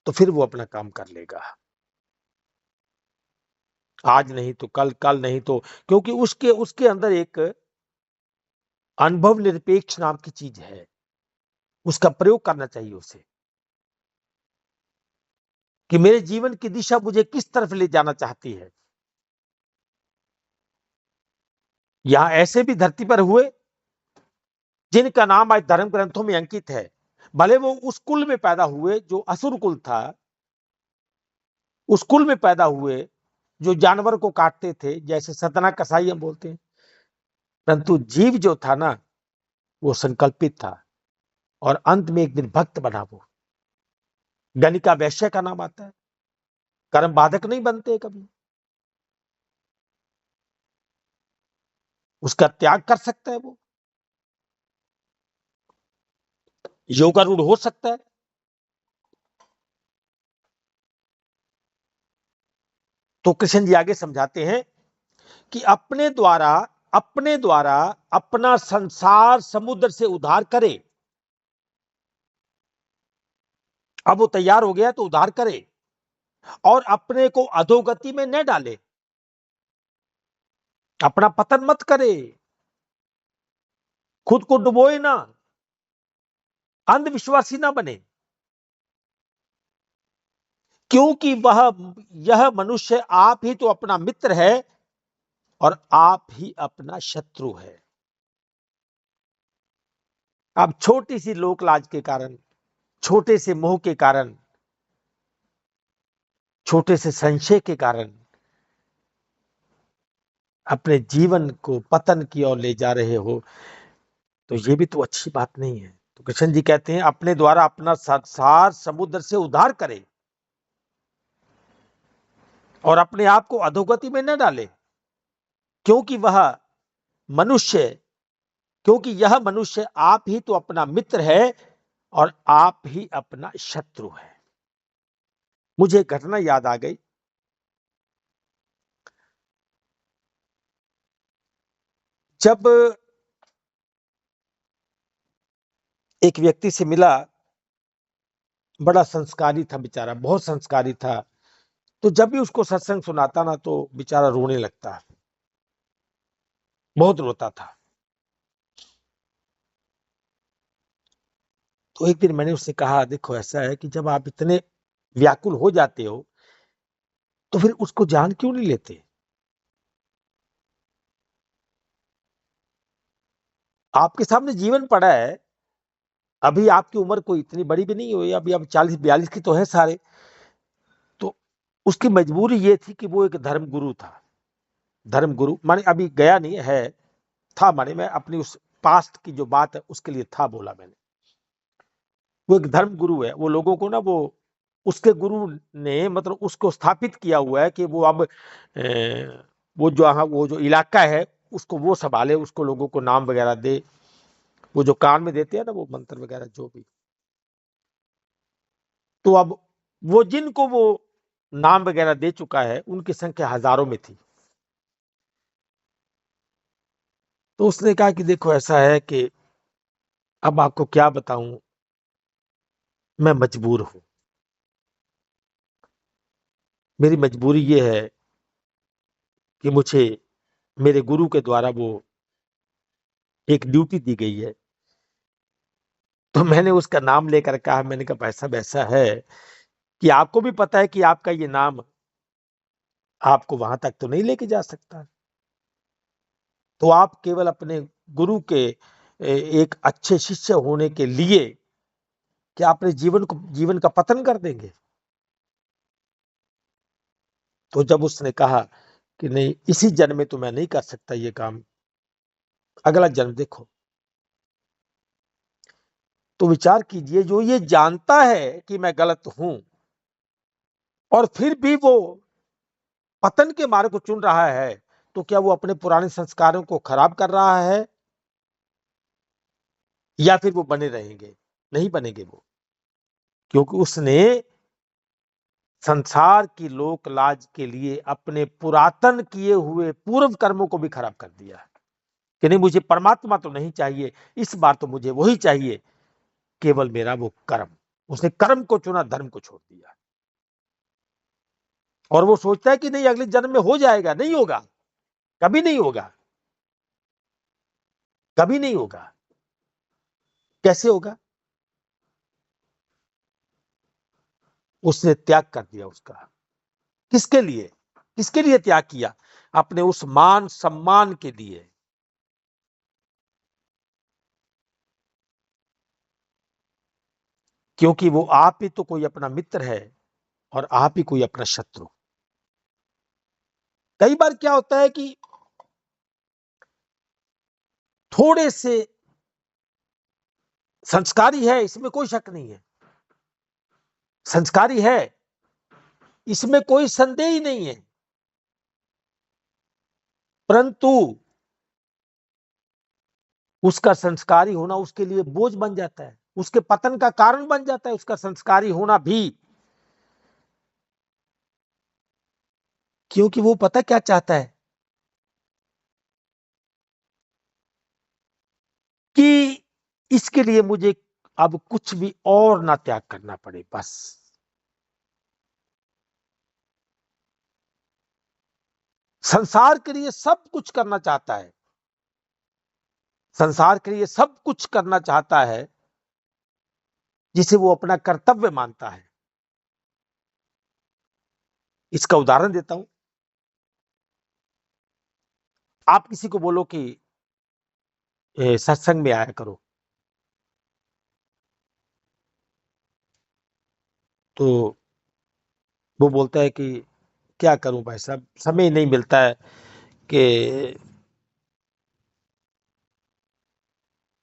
तो फिर वो अपना काम कर लेगा, आज नहीं तो कल, कल नहीं तो, क्योंकि उसके उसके अंदर एक अनुभव निरपेक्ष नाम की चीज है, उसका प्रयोग करना चाहिए उसे कि मेरे जीवन की दिशा मुझे किस तरफ ले जाना चाहती है। यहां ऐसे भी धरती पर हुए जिनका नाम आज धर्म ग्रंथों में अंकित है, भले वो उस कुल में पैदा हुए जो असुर कुल था, उस कुल में पैदा हुए जो जानवर को काटते थे, जैसे सतना कसाई हम बोलते हैं, परंतु जीव जो था ना वो संकल्पित था और अंत में एक दिन भक्त बना। वो गणिका वैश्य का नाम आता है, कर्म बाधक नहीं बनते कभी, उसका त्याग कर सकता है, वो योगारूढ़ हो सकता है। तो कृष्ण जी आगे समझाते हैं कि अपने द्वारा अपना संसार समुद्र से उद्धार करे। अब वो तैयार हो गया तो उद्धार करे और अपने को अधोगति में न डाले, अपना पतन मत करे, खुद को डुबोए ना, अंधविश्वासी ना बने, क्योंकि यह मनुष्य आप ही तो अपना मित्र है और आप ही अपना शत्रु है। अब छोटी सी लोक लाज के कारण, छोटे से मोह के कारण, छोटे से संशय के कारण अपने जीवन को पतन की ओर ले जा रहे हो, तो ये भी तो अच्छी बात नहीं है। तो कृष्ण जी कहते हैं अपने द्वारा अपना संसार समुद्र से उद्धार करे और अपने आप को अधोगति में न डाले, क्योंकि मनुष्य क्योंकि यह मनुष्य आप ही तो अपना मित्र है और आप ही अपना शत्रु है। मुझे एक घटना याद आ गई। जब एक व्यक्ति से मिला, बड़ा संस्कारी था बेचारा, बहुत संस्कारी था, तो जब भी उसको सत्संग सुनाता ना तो बेचारा रोने लगता, बहुत रोता था। तो एक दिन मैंने उससे कहा देखो ऐसा है कि जब आप इतने व्याकुल हो जाते हो तो फिर उसको जान क्यों नहीं लेते? आपके सामने जीवन पड़ा है, अभी आपकी उम्र कोई इतनी बड़ी भी नहीं हुई, अभी अब 40-42 की तो है सारे। तो उसकी मजबूरी ये थी कि वो एक धर्म गुरु था। धर्म गुरु माने अभी गया नहीं है, था, माने मैं अपनी उस पास्ट की जो बात है उसके लिए था बोला मैंने। वो एक धर्म गुरु है, वो लोगों को ना वो उसके गुरु ने मतलब उसको स्थापित किया हुआ है कि वो अब वो जो इलाका है उसको वो संभाले, उसको लोगों को नाम वगैरह दे, वो जो कान में देते हैं ना वो मंत्र वगैरह जो भी। तो अब वो जिनको वो नाम वगैरह दे चुका है उनकी संख्या हजारों में थी। तो उसने कहा कि देखो ऐसा है कि अब आपको क्या बताऊं, मैं मजबूर हूं। मेरी मजबूरी ये है कि मुझे मेरे गुरु के द्वारा वो एक ड्यूटी दी गई है। तो मैंने उसका नाम लेकर कहा, मैंने कहा ऐसा वैसा है कि आपको भी पता है कि आपका ये नाम आपको वहां तक तो नहीं लेके जा सकता, तो आप केवल अपने गुरु के एक अच्छे शिष्य होने के लिए क्या अपने जीवन का पतन कर देंगे? तो जब उसने कहा कि नहीं, इसी जन्म में तो मैं नहीं कर सकता ये काम, अगला जन्म देखो। तो विचार कीजिए, जो ये जानता है कि मैं गलत हूं और फिर भी वो पतन के मार्ग को चुन रहा है, तो क्या वो अपने पुराने संस्कारों को खराब कर रहा है या फिर वो बने रहेंगे? नहीं बनेंगे वो, क्योंकि उसने संसार की लोक लाज के लिए अपने पुरातन किए हुए पूर्व कर्मों को भी खराब कर दिया कि नहीं, मुझे परमात्मा तो नहीं चाहिए, इस बार तो मुझे वही चाहिए, केवल मेरा वो कर्म। उसने कर्म को चुना, धर्म को छोड़ दिया। और वो सोचता है कि नहीं, अगले जन्म में हो जाएगा। नहीं होगा, कभी नहीं होगा, कभी नहीं होगा। कैसे होगा? उसने त्याग कर दिया उसका। किसके लिए? किसके लिए त्याग किया? अपने उस मान सम्मान के लिए। क्योंकि वो आप ही तो कोई अपना मित्र है और आप ही कोई अपना शत्रु। कई बार क्या होता है कि थोड़े से संस्कारी है, इसमें कोई शक नहीं है, संस्कारी है, इसमें कोई संदेह ही नहीं है, परंतु उसका संस्कारी होना उसके लिए बोझ बन जाता है, उसके पतन का कारण बन जाता है उसका संस्कारी होना भी। क्योंकि वो पता क्या चाहता है कि इसके लिए मुझे अब कुछ भी और ना त्याग करना पड़े, बस। संसार के लिए सब कुछ करना चाहता है, संसार के लिए सब कुछ करना चाहता है जिसे वो अपना कर्तव्य मानता है। इसका उदाहरण देता हूं। आप किसी को बोलो कि सत्संग में आया करो, तो वो बोलता है कि क्या करूं भाई साहब, समय नहीं मिलता है कि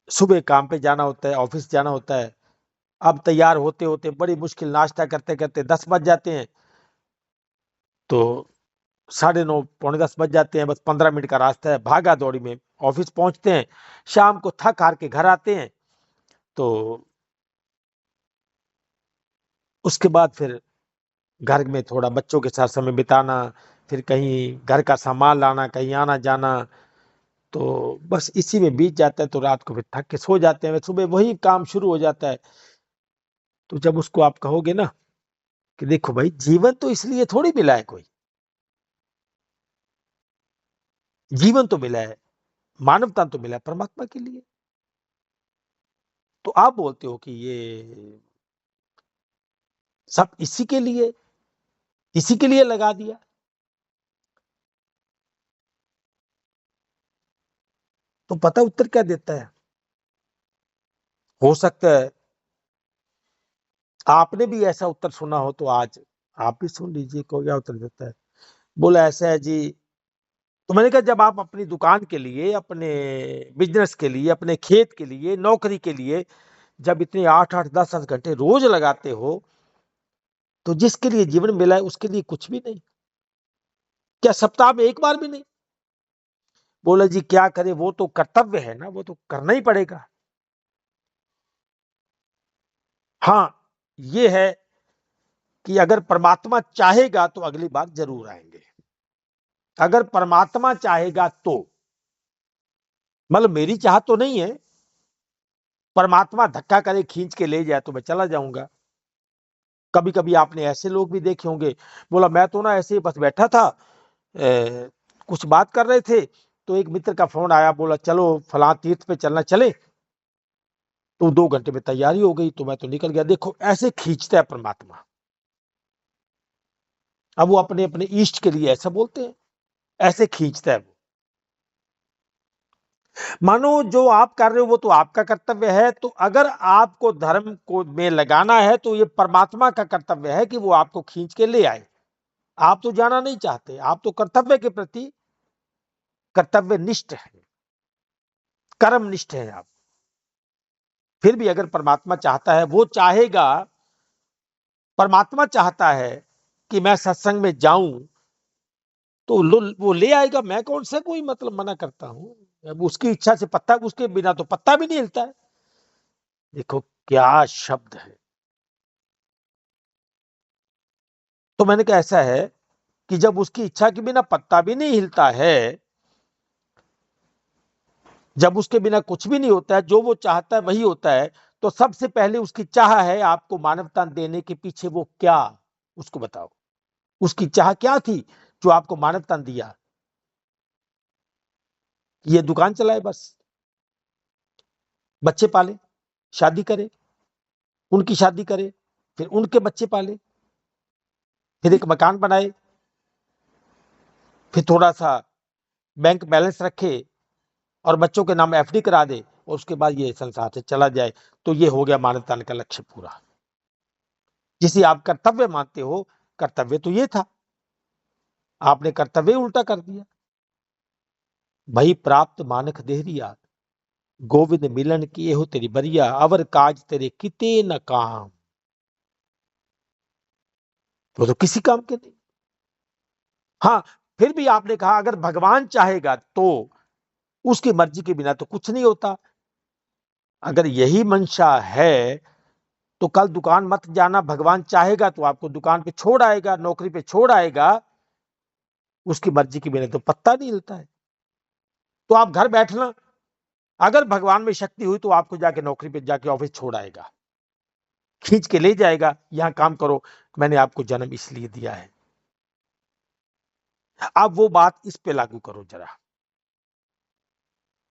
सुबह काम पे जाना होता है, ऑफिस जाना होता है, अब तैयार होते होते बड़ी मुश्किल नाश्ता करते करते 10 बज जाते हैं, तो 9:30 पौने 10 बज जाते हैं, बस 15 मिनट का रास्ता है, भागा दौड़ी में ऑफिस पहुंचते हैं, शाम को थक हार के घर आते हैं, तो उसके बाद फिर घर में थोड़ा बच्चों के साथ समय बिताना, फिर कहीं घर का सामान लाना, कहीं आना जाना, तो बस इसी में बीत जाता है। तो रात को फिर थक के सो जाते हैं, सुबह वही काम शुरू हो जाता है। तो जब उसको आप कहोगे ना कि देखो भाई, जीवन तो इसलिए थोड़ी मिला है, कोई जीवन तो मिला है, मानवता तो मिला है परमात्मा के लिए, तो आप बोलते हो कि ये सब इसी के लिए लगा दिया। तो पता उत्तर क्या देता है? हो सकता है आपने भी ऐसा उत्तर सुना हो, तो आज आप भी सुन लीजिए को क्या उत्तर देता है। बोला ऐसा है जी। तो मैंने कहा, जब आप अपनी दुकान के लिए, अपने बिजनेस के लिए, अपने खेत के लिए, नौकरी के लिए जब इतने 8-8 10-10 घंटे रोज लगाते हो, तो जिसके लिए जीवन मिला है उसके लिए कुछ भी नहीं? क्या सप्ताह में एक बार भी नहीं? बोला जी क्या करे, वो तो कर्तव्य है ना, वो तो करना ही पड़ेगा। हाँ, ये है कि अगर परमात्मा चाहेगा तो अगली बार जरूर आएंगे। अगर परमात्मा चाहेगा तो, मतलब मेरी चाहत तो नहीं है, परमात्मा धक्का करे खींच के ले जाए तो मैं चला जाऊंगा। कभी कभी आपने ऐसे लोग भी देखे होंगे, बोला मैं तो ना ऐसे ही बस बैठा था, कुछ बात कर रहे थे, तो एक मित्र का फोन आया, बोला चलो फलां तीर्थ पे चलना, चले। तो 2 घंटे में तैयारी हो गई, तो मैं तो निकल गया। देखो ऐसे खींचता है परमात्मा। अब वो अपने अपने इष्ट के लिए ऐसा बोलते हैं, ऐसे खींचता है वो। मानो जो आप कर रहे हो वो तो आपका कर्तव्य है, तो अगर आपको धर्म को में लगाना है तो ये परमात्मा का कर्तव्य है कि वो आपको खींच के ले आए। आप तो जाना नहीं चाहते, आप तो कर्तव्य के प्रति कर्तव्यनिष्ठ है, कर्मनिष्ठ है आप। फिर भी अगर परमात्मा चाहता है, वो चाहेगा, परमात्मा चाहता है कि मैं सत्संग में जाऊं, तो वो ले आएगा। मैं कौन सा कोई मतलब मना करता हूं। अब उसकी इच्छा से पत्ता, उसके बिना तो पत्ता भी नहीं हिलता है। देखो क्या शब्द है। तो मैंने कहा ऐसा है कि जब उसकी इच्छा के बिना पत्ता भी नहीं हिलता है, जब उसके बिना कुछ भी नहीं होता है, जो वो चाहता है वही होता है, तो सबसे पहले उसकी चाह है आपको मानवता देने के पीछे वो क्या, उसको बताओ। उसकी चाह क्या थी जो आपको मानवता दिया? ये दुकान चलाए, बस बच्चे पाले, शादी करे, उनकी शादी करे, फिर उनके बच्चे पाले, फिर एक मकान बनाए, फिर थोड़ा सा बैंक बैलेंस रखे और बच्चों के नाम एफडी करा दे, और उसके बाद ये संसार से चला जाए। तो ये हो गया मानवता का लक्ष्य पूरा, जिसे आप कर्तव्य मानते हो। कर्तव्य तो ये था, आपने कर्तव्य उल्टा कर दिया। भई प्राप्त मानक देहरिया, गोविंद मिलन किए हो तेरी बरिया, अवर काज तेरे किते न काम। वो तो किसी काम के नहीं। हाँ, फिर भी आपने कहा अगर भगवान चाहेगा तो उसकी मर्जी के बिना तो कुछ नहीं होता। अगर यही मंशा है तो कल दुकान मत जाना, भगवान चाहेगा तो आपको दुकान पे छोड़ आएगा, नौकरी पे छोड़ आएगा। उसकी मर्जी के बिना तो पत्ता नहीं हिलता है। तो आप घर बैठना, अगर भगवान में शक्ति हुई तो आपको जाके नौकरी पे जाके ऑफिस छोड़ आएगा, खींच के ले जाएगा, यहां काम करो, मैंने आपको जन्म इसलिए दिया है। अब वो बात इस पे लागू करो जरा,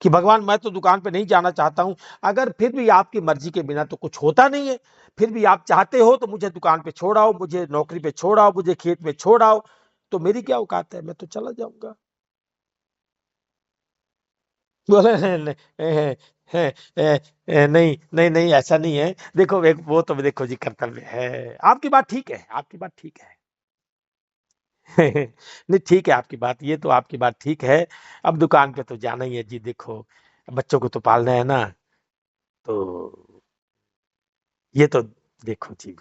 कि भगवान मैं तो दुकान पे नहीं जाना चाहता हूं, अगर फिर भी आपकी मर्जी के बिना तो कुछ होता नहीं है, फिर भी आप चाहते हो तो मुझे दुकान पे छोड़ाओ, मुझे नौकरी पे छोड़ाओ, मुझे खेत में छोड़ाओ, तो मेरी क्या औकात है, मैं तो चला जाऊंगा। बोले नहीं नहीं नहीं नहीं नहीं, ऐसा नहीं है। देखो एक वो तो देखो जी कर्तव्य है, आपकी बात ठीक है, आपकी बात ठीक है। नहीं ठीक है आपकी बात, ये तो आपकी बात ठीक है। अब दुकान पे तो जाना ही है जी, देखो बच्चों को तो पालना है ना, तो ये तो देखो जी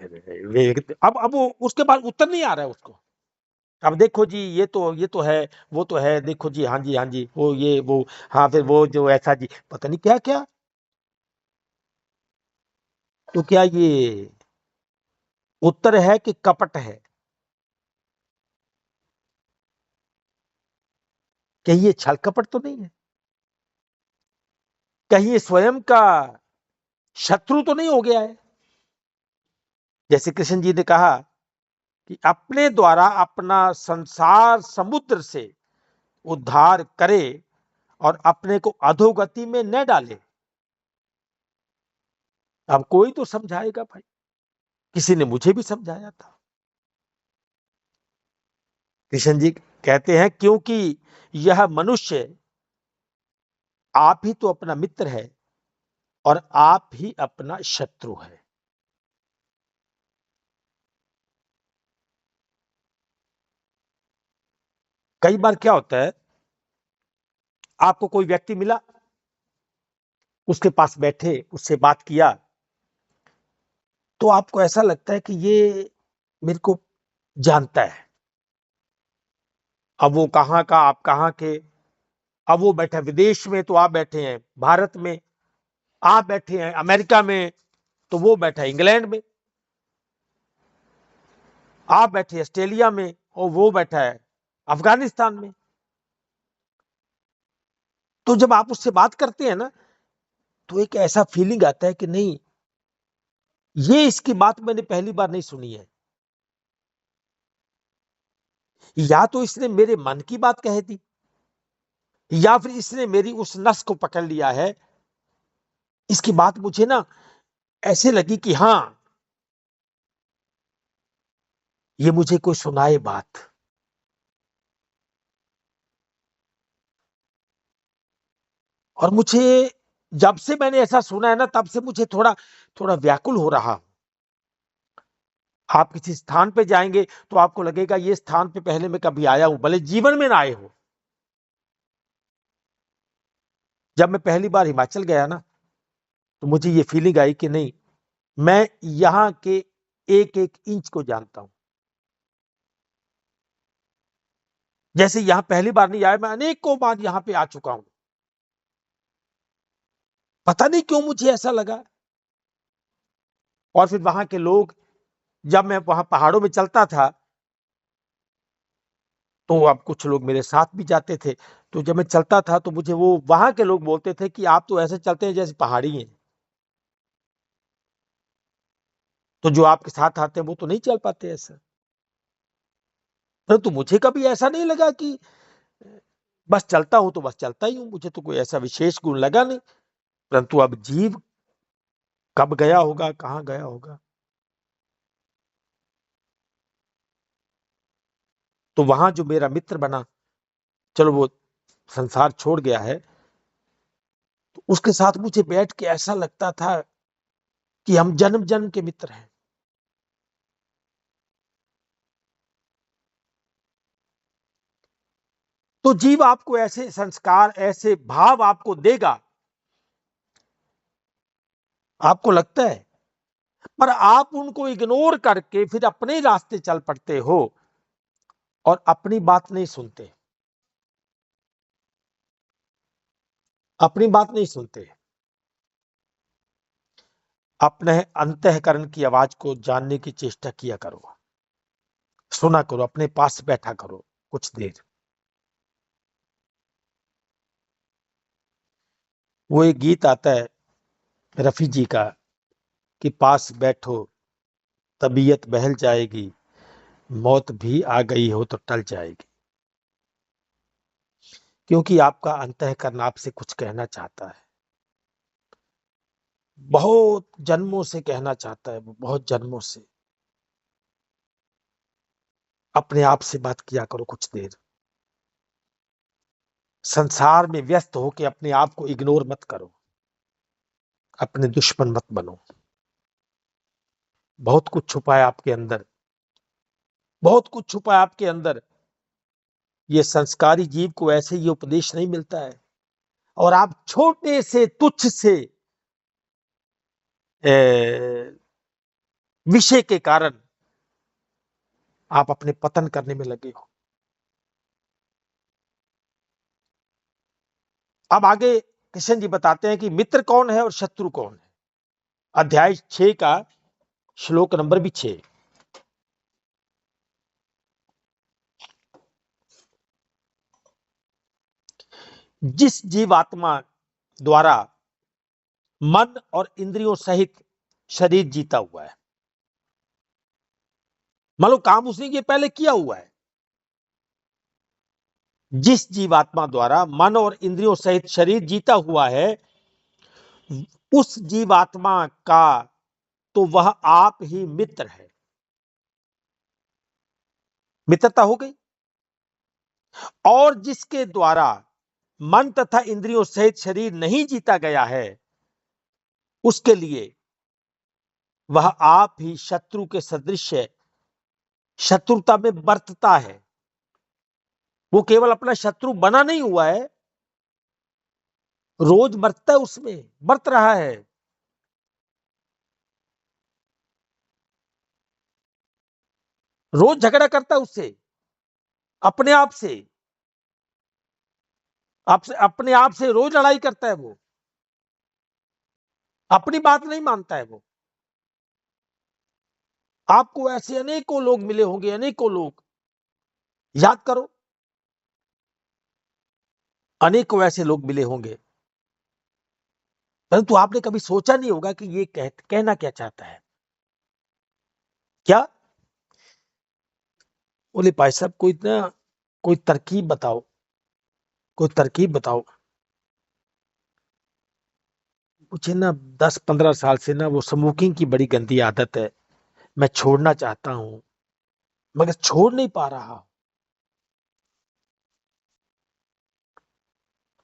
अब वो उसके बाद उत्तर नहीं आ रहा है उसको। अब देखो जी ये तो है, वो तो है, देखो जी, हाँ जी हाँ जी, वो ये वो, हाँ फिर वो जो ऐसा जी, पता नहीं क्या क्या। तो क्या ये उत्तर है कि कपट है? कहीं ये छल कपट तो नहीं है? कहीं ये स्वयं का शत्रु तो नहीं हो गया है? जैसे कृष्ण जी ने कहा कि अपने द्वारा अपना संसार समुद्र से उद्धार करे और अपने को अधोगति में न डाले। अब कोई तो समझाएगा भाई, किसी ने मुझे भी समझाया था। कृष्ण जी कहते हैं क्योंकि यह मनुष्य आप ही तो अपना मित्र है और आप ही अपना शत्रु है। कई बार क्या होता है, आपको कोई व्यक्ति मिला, उसके पास बैठे, उससे बात किया, तो आपको ऐसा लगता है कि ये मेरे को जानता है। अब वो कहाँ का, आप कहाँ के। अब वो बैठा विदेश में, तो आप बैठे हैं भारत में। आप बैठे हैं अमेरिका में, तो वो बैठा है इंग्लैंड में। आप बैठे ऑस्ट्रेलिया में और वो बैठा है अफगानिस्तान में। तो जब आप उससे बात करते हैं ना, तो एक ऐसा फीलिंग आता है कि नहीं, ये इसकी बात मैंने पहली बार नहीं सुनी है, या तो इसने मेरे मन की बात कह दी, या फिर इसने मेरी उस नस को पकड़ लिया है। इसकी बात मुझे ना ऐसे लगी कि हाँ, ये मुझे कोई सुनाए बात। और मुझे जब से मैंने ऐसा सुना है ना, तब से मुझे थोड़ा थोड़ा व्याकुल हो रहा हूं। आप किसी स्थान पे जाएंगे तो आपको लगेगा ये स्थान पे पहले मैं कभी आया हूं, भले जीवन में ना आए हो। जब मैं पहली बार हिमाचल गया ना, तो मुझे ये फीलिंग आई कि नहीं, मैं यहां के एक एक इंच को जानता हूं। जैसे यहां पहली बार नहीं आया, मैं अनेकों बार यहां पे आ चुका हूं। पता नहीं क्यों मुझे ऐसा लगा। और फिर वहां के लोग, जब मैं वहां पहाड़ों में चलता था, तो अब कुछ लोग मेरे साथ भी जाते थे। तो जब मैं चलता था तो मुझे वो वहां के लोग बोलते थे कि आप तो ऐसे चलते हैं जैसे पहाड़ी हैं। तो जो आपके साथ आते हैं वो तो नहीं चल पाते ऐसा। परंतु मुझे कभी ऐसा नहीं लगा कि बस चलता हूं तो बस चलता ही हूं, मुझे तो कोई ऐसा विशेष गुण लगा नहीं। परंतु अब जीव कब गया होगा, कहाँ गया होगा। तो वहां जो मेरा मित्र बना, चलो वो संसार छोड़ गया है, तो उसके साथ मुझे बैठ के ऐसा लगता था कि हम जन्म जन्म के मित्र हैं। तो जीव आपको ऐसे संस्कार, ऐसे भाव आपको देगा, आपको लगता है, पर आप उनको इग्नोर करके फिर अपने रास्ते चल पड़ते हो और अपनी बात नहीं सुनते, अपनी बात नहीं सुनते। अपने अंतःकरण की आवाज को जानने की चेष्टा किया करो, सुना करो, अपने पास बैठा करो कुछ देर। वो एक गीत आता है रफी जी का कि पास बैठो तबीयत बहल जाएगी, मौत भी आ गई हो तो टल जाएगी। क्योंकि आपका अंतःकरण आपसे कुछ कहना चाहता है, बहुत जन्मों से कहना चाहता है, वो बहुत जन्मों से। अपने आप से बात किया करो कुछ देर। संसार में व्यस्त होकर अपने आप को इग्नोर मत करो, अपने दुश्मन मत बनो। बहुत कुछ छुपा है आपके अंदर, बहुत कुछ छुपा है आपके अंदर। ये संस्कारी जीव को ऐसे ही उपदेश नहीं मिलता है। और आप छोटे से तुच्छ से विषय के कारण आप अपने पतन करने में लगे हो। अब आगे कृष्ण जी बताते हैं कि मित्र कौन है और शत्रु कौन है। अध्याय 6 का श्लोक नंबर भी 6। जिस जीवात्मा द्वारा मन और इंद्रियों सहित शरीर जीता हुआ है, मान लो काम उसने ये पहले किया हुआ है। जिस जीवात्मा द्वारा मन और इंद्रियों सहित शरीर जीता हुआ है, उस जीवात्मा का तो वह आप ही मित्र है। मित्रता हो गई। और जिसके द्वारा मन तथा इंद्रियों सहित शरीर नहीं जीता गया है, उसके लिए वह आप ही शत्रु के सदृश है, शत्रुता में बरतता है। वो केवल अपना शत्रु बना नहीं हुआ है, रोज बरतता है, उसमें बरत रहा है। रोज झगड़ा करता है उससे, अपने आप से, आपसे, अपने आप से रोज लड़ाई करता है वो। अपनी बात नहीं मानता है वो। आपको ऐसे अनेकों लोग मिले होंगे, अनेकों लोग, याद करो, अनेकों ऐसे लोग मिले होंगे। परंतु आपने कभी सोचा नहीं होगा कि ये कहना क्या चाहता है। क्या बोले भाई साहब, कोई तरकीब बताओ, कोई तरकीब बताओ। मुझे ना 10-15 साल से ना वो स्मोकिंग की बड़ी गंदी आदत है। मैं छोड़ना चाहता हूं, मगर छोड़ नहीं पा रहा।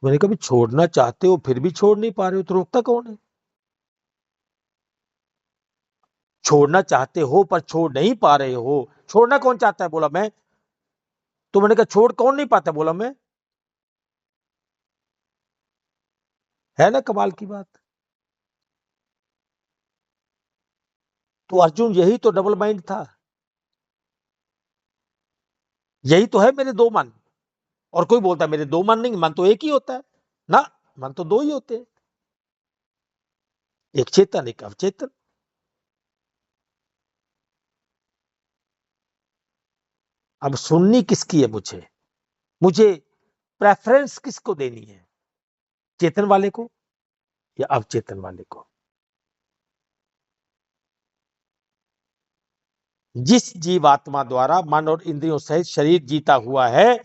मैंने कहा छोड़ना चाहते हो फिर भी छोड़ नहीं पा रहे हो, तो रोकता कौन है? छोड़ना चाहते हो पर छोड़ नहीं पा रहे हो, छोड़ना कौन चाहता है? बोला मैं। तो मैंने कहा छोड़ कौन नहीं पाता? बोला मैं। है ना कमाल की बात। तो अर्जुन यही तो डबल माइंड था, यही तो है मेरे दो मन। और कोई बोलता है मेरे दो मन नहीं, मन तो एक ही होता है ना, मन तो दो ही होते हैं, एक चेतन एक अवचेतन। अब सुननी किसकी है? मुझे मुझे प्रेफरेंस किसको देनी है? चेतन वाले को या अवचेतन वाले को? जिस जीवात्मा द्वारा मन और इंद्रियों सहित शरीर जीता हुआ है,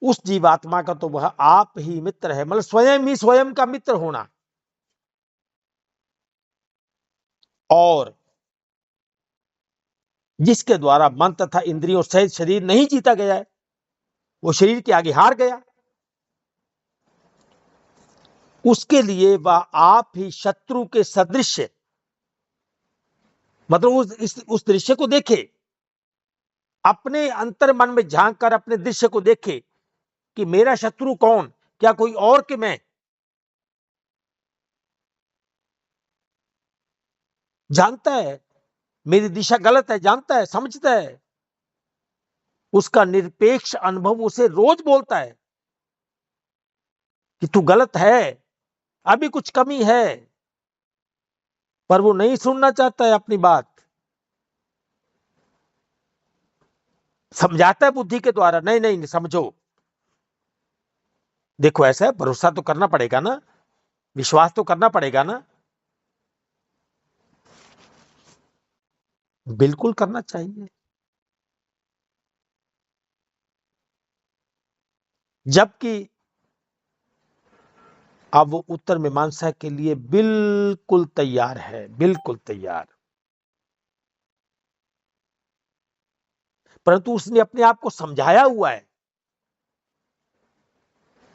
उस जीवात्मा का तो वह आप ही मित्र है, मतलब स्वयं ही स्वयं का मित्र होना। और जिसके द्वारा मन तथा इंद्रियों सहित शरीर नहीं जीता गया है, वो शरीर के आगे हार गया, उसके लिए वह आप ही शत्रु के सदृश, मतलब उस दृश्य को देखे, अपने अंतर मन में झांक कर अपने दृश्य को देखे कि मेरा शत्रु कौन, क्या कोई और कि मैं? जानता है मेरी दिशा गलत है, जानता है, समझता है, उसका निरपेक्ष अनुभव उसे रोज बोलता है कि तू गलत है, अभी कुछ कमी है, पर वो नहीं सुनना चाहता है अपनी बात। समझाता है बुद्धि के द्वारा, नहीं नहीं समझो, देखो ऐसा है, भरोसा तो करना पड़ेगा ना, विश्वास तो करना पड़ेगा ना। बिल्कुल करना चाहिए। जबकि अब वो उत्तर मीमांसा के लिए बिल्कुल तैयार है, बिल्कुल तैयार, परंतु उसने अपने आप को समझाया हुआ है,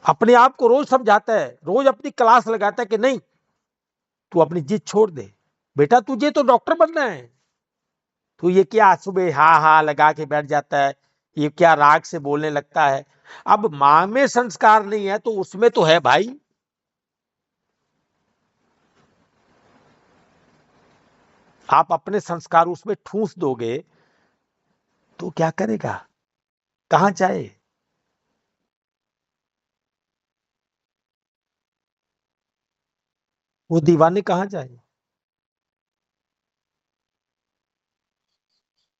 अपने आप को रोज समझाता है, रोज अपनी क्लास लगाता है कि नहीं तू अपनी जिद छोड़ दे बेटा, तुझे तो डॉक्टर बनना है। तू ये क्या सुबह हा हा लगा के बैठ जाता है, ये क्या राग से बोलने लगता है? अब मां में संस्कार नहीं है तो उसमें तो है भाई। आप अपने संस्कार उसमें ठूस दोगे तो क्या करेगा, कहां जाए? वो दीवाने कहां जाए?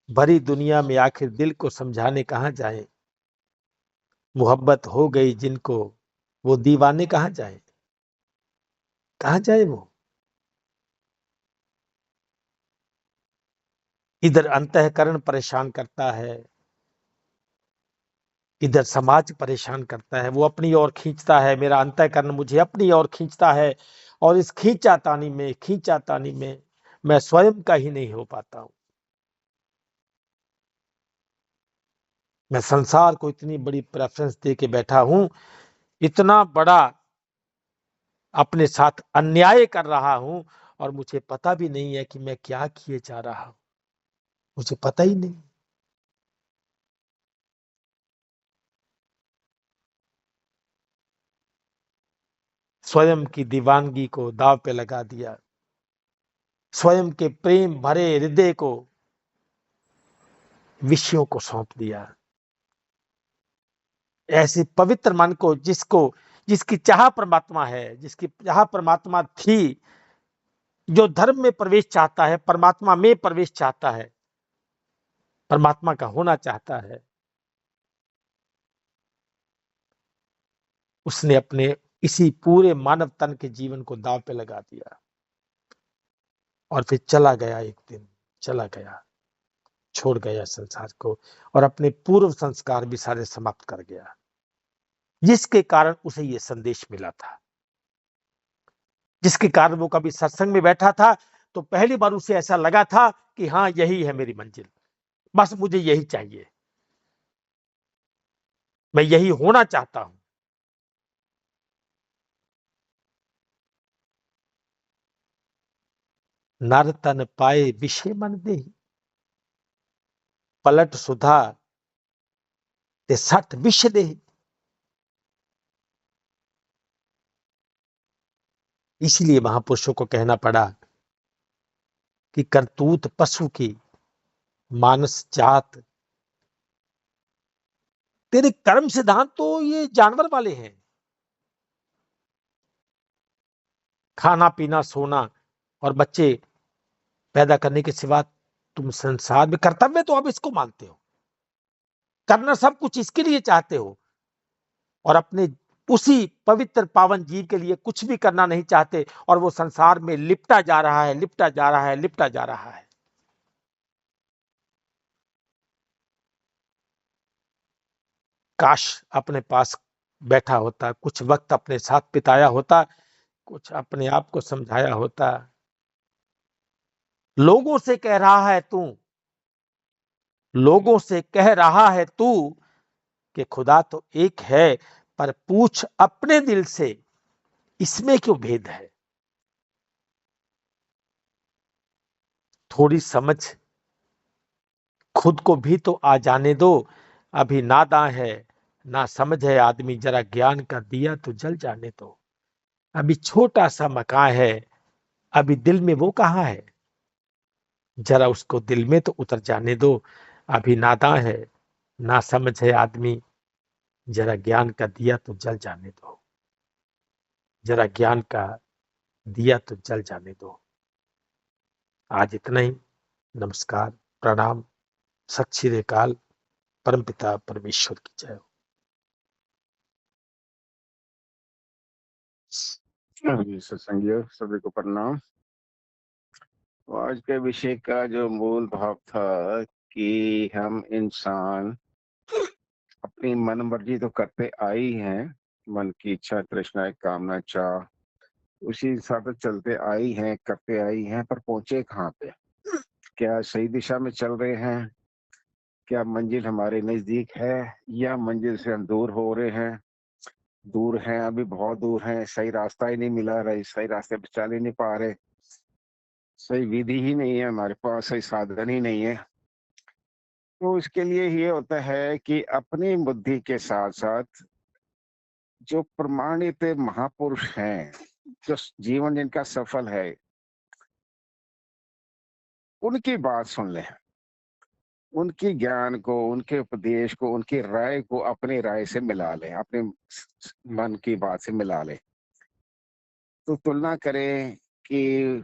भरी दुनिया में आखिर दिल को समझाने कहां जाए? मोहब्बत हो गई जिनको, वो दीवाने कहां जाए? कहां जाए वो? इधर अंतःकरण परेशान करता है, इधर समाज परेशान करता है, वो अपनी ओर खींचता है, मेरा अंतःकरण मुझे अपनी ओर खींचता है, और इस खींचातानी में मैं स्वयं का ही नहीं हो पाता हूं। मैं संसार को इतनी बड़ी प्रेफरेंस दे के बैठा हूं, इतना बड़ा अपने साथ अन्याय कर रहा हूं, और मुझे पता भी नहीं है कि मैं क्या किए जा रहा हूं, मुझे पता ही नहीं। स्वयं की दीवानगी को दांव पे लगा दिया, स्वयं के प्रेम भरे हृदय को विषयों को सौंप दिया, ऐसे पवित्र मन को जिसकी चाह परमात्मा है, जिसकी चाह परमात्मा थी, जो धर्म में प्रवेश चाहता है, परमात्मा में प्रवेश चाहता है, परमात्मा का होना चाहता है, उसने अपने इसी पूरे मानव तन के जीवन को दांव पे लगा दिया, और फिर चला गया, एक दिन चला गया, छोड़ गया संसार को, और अपने पूर्व संस्कार भी सारे समाप्त कर गया, जिसके कारण उसे यह संदेश मिला था, जिसके कारण वो कभी सत्संग में बैठा था तो पहली बार उसे ऐसा लगा था कि हाँ यही है मेरी मंजिल, बस मुझे यही चाहिए, मैं यही होना चाहता हूं। नर तन पाए विषय मन दे, पलट सुधा ते सठ विष दे। इसलिए महापुरुषों को कहना पड़ा कि करतूत पशु की, मानस जात, तेरे कर्म सिद्धांत तो ये जानवर वाले हैं। खाना पीना सोना और बच्चे पैदा करने के सिवा तुम संसार में कर्तव्य तो अब इसको मानते हो, करना सब कुछ इसके लिए चाहते हो, और अपने उसी पवित्र पावन जीव के लिए कुछ भी करना नहीं चाहते, और वो संसार में लिपटा जा रहा है, लिपटा जा रहा है, लिपटा जा रहा है। काश अपने पास बैठा होता, कुछ वक्त अपने साथ बिताया होता, कुछ अपने आप को समझाया होता। लोगों से कह रहा है तू, लोगों से कह रहा है तू कि खुदा तो एक है, पर पूछ अपने दिल से इसमें क्यों भेद है। थोड़ी समझ खुद को भी तो आ जाने दो, अभी नादां है ना समझ है आदमी, जरा ज्ञान का दिया तो जल जाने दो। अभी छोटा सा मकान है, अभी दिल में वो कहाँ है, जरा उसको दिल में तो उतर जाने दो। अभी नादां है ना समझ है आदमी, जरा ज्ञान का दिया तो जल जाने दो, जरा ज्ञान का दिया तो जल जाने दो। आज इतना ही। नमस्कार, प्रणाम, सत श्री अकाल। परमपिता परमेश्वर की जय हो। जी सत्संगियों, सभी को प्रणाम। तो आज के विषय का जो मूल भाव था कि हम इंसान अपनी मन मर्जी तो करते आई हैं, मन की इच्छा तृष्णा कामना चाह उसी हिसाब से चलते आई हैं, करते आई हैं, पर पहुंचे कहाँ पे? क्या सही दिशा में चल रहे हैं? क्या मंजिल हमारे नजदीक है या मंजिल से हम दूर हो रहे हैं? दूर हैं, अभी बहुत दूर हैं, सही रास्ता ही नहीं मिला रहा, सही रास्ते पे चल ही नहीं पा रहे, सही विधि ही नहीं है हमारे पास, सही साधन ही नहीं है। तो इसके लिए ये होता है कि अपनी बुद्धि के साथ साथ जो प्रमाणित महापुरुष हैं, जो जीवन जिनका सफल है, उनकी बात सुन लें, उनकी ज्ञान को, उनके उपदेश को, उनकी राय को अपनी राय से मिला लें, अपने मन की बात से मिला लें। तो तुलना करें कि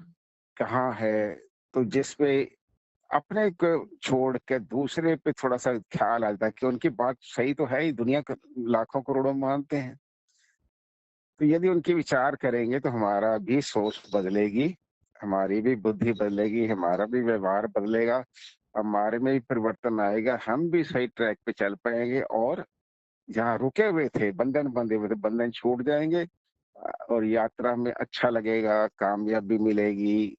कहाँ है, तो जिस पे अपने को छोड़ के दूसरे पे थोड़ा सा ख्याल आ जाता है कि उनकी बात सही तो है ही, दुनिया का लाखों करोड़ों मानते हैं। तो यदि उनके विचार करेंगे तो हमारा भी सोच बदलेगी, हमारी भी बुद्धि बदलेगी, हमारा भी व्यवहार बदलेगा, हमारे में भी परिवर्तन आएगा, हम भी सही ट्रैक पे चल पाएंगे, और जहाँ रुके हुए थे, बंधन बंधे हुए थे, बंधन छूट जाएंगे, और यात्रा में अच्छा लगेगा, कामयाबी मिलेगी,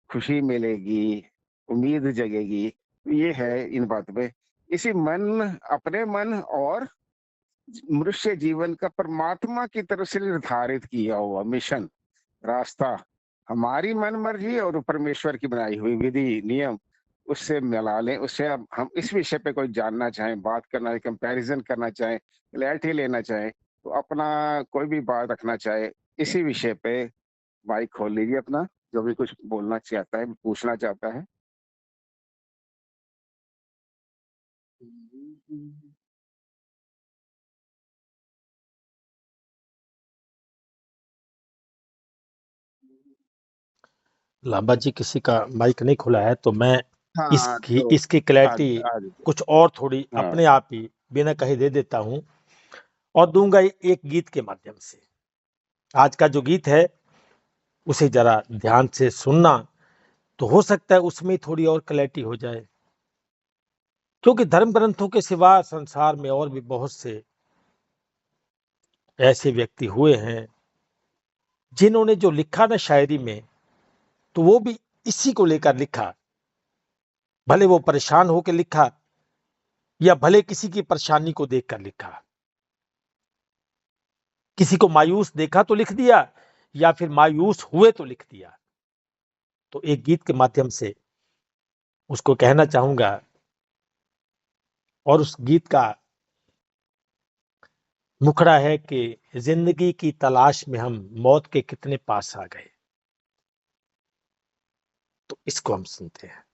खुशी मिलेगी, उम्मीद जगेगी। ये है इन बातों पे। इसी मन, अपने मन और मनुष्य जीवन का परमात्मा की तरफ से निर्धारित किया हुआ मिशन, रास्ता, हमारी मन मर्जी और परमेश्वर की बनाई हुई विधि नियम, उससे मिला लें। उससे अब हम इस विषय पे कोई जानना चाहें, बात करना है, कंपैरिजन करना चाहें, क्लैरिटी लेना चाहें, तो अपना कोई भी बात रखना चाहे इसी विषय पे, माइक खोल लीजिए अपना, जो भी कुछ बोलना चाहता है, पूछना चाहता है। लांबा जी, किसी का माइक नहीं खुला है, तो मैं हाँ, इसकी तो इसकी क्लैरिटी आ दीजिए। कुछ और थोड़ी हाँ। अपने आप ही बिना कहे दे देता हूं, और दूंगा एक गीत के माध्यम से। आज का जो गीत है उसे जरा ध्यान से सुनना, तो हो सकता है उसमें थोड़ी और क्लैरिटी हो जाए। क्योंकि धर्म ग्रंथों के सिवा संसार में और भी बहुत से ऐसे व्यक्ति हुए हैं जिन्होंने जो लिखा ना शायरी में, तो वो भी इसी को लेकर लिखा। भले वो परेशान होकर लिखा, या भले किसी की परेशानी को देखकर लिखा। किसी को मायूस देखा तो लिख दिया, या फिर मायूस हुए तो लिख दिया। तो एक गीत के माध्यम से उसको कहना चाहूंगा, और उस गीत का मुखड़ा है कि जिंदगी की तलाश में हम मौत के कितने पास आ गए। तो इसको हम सुनते हैं।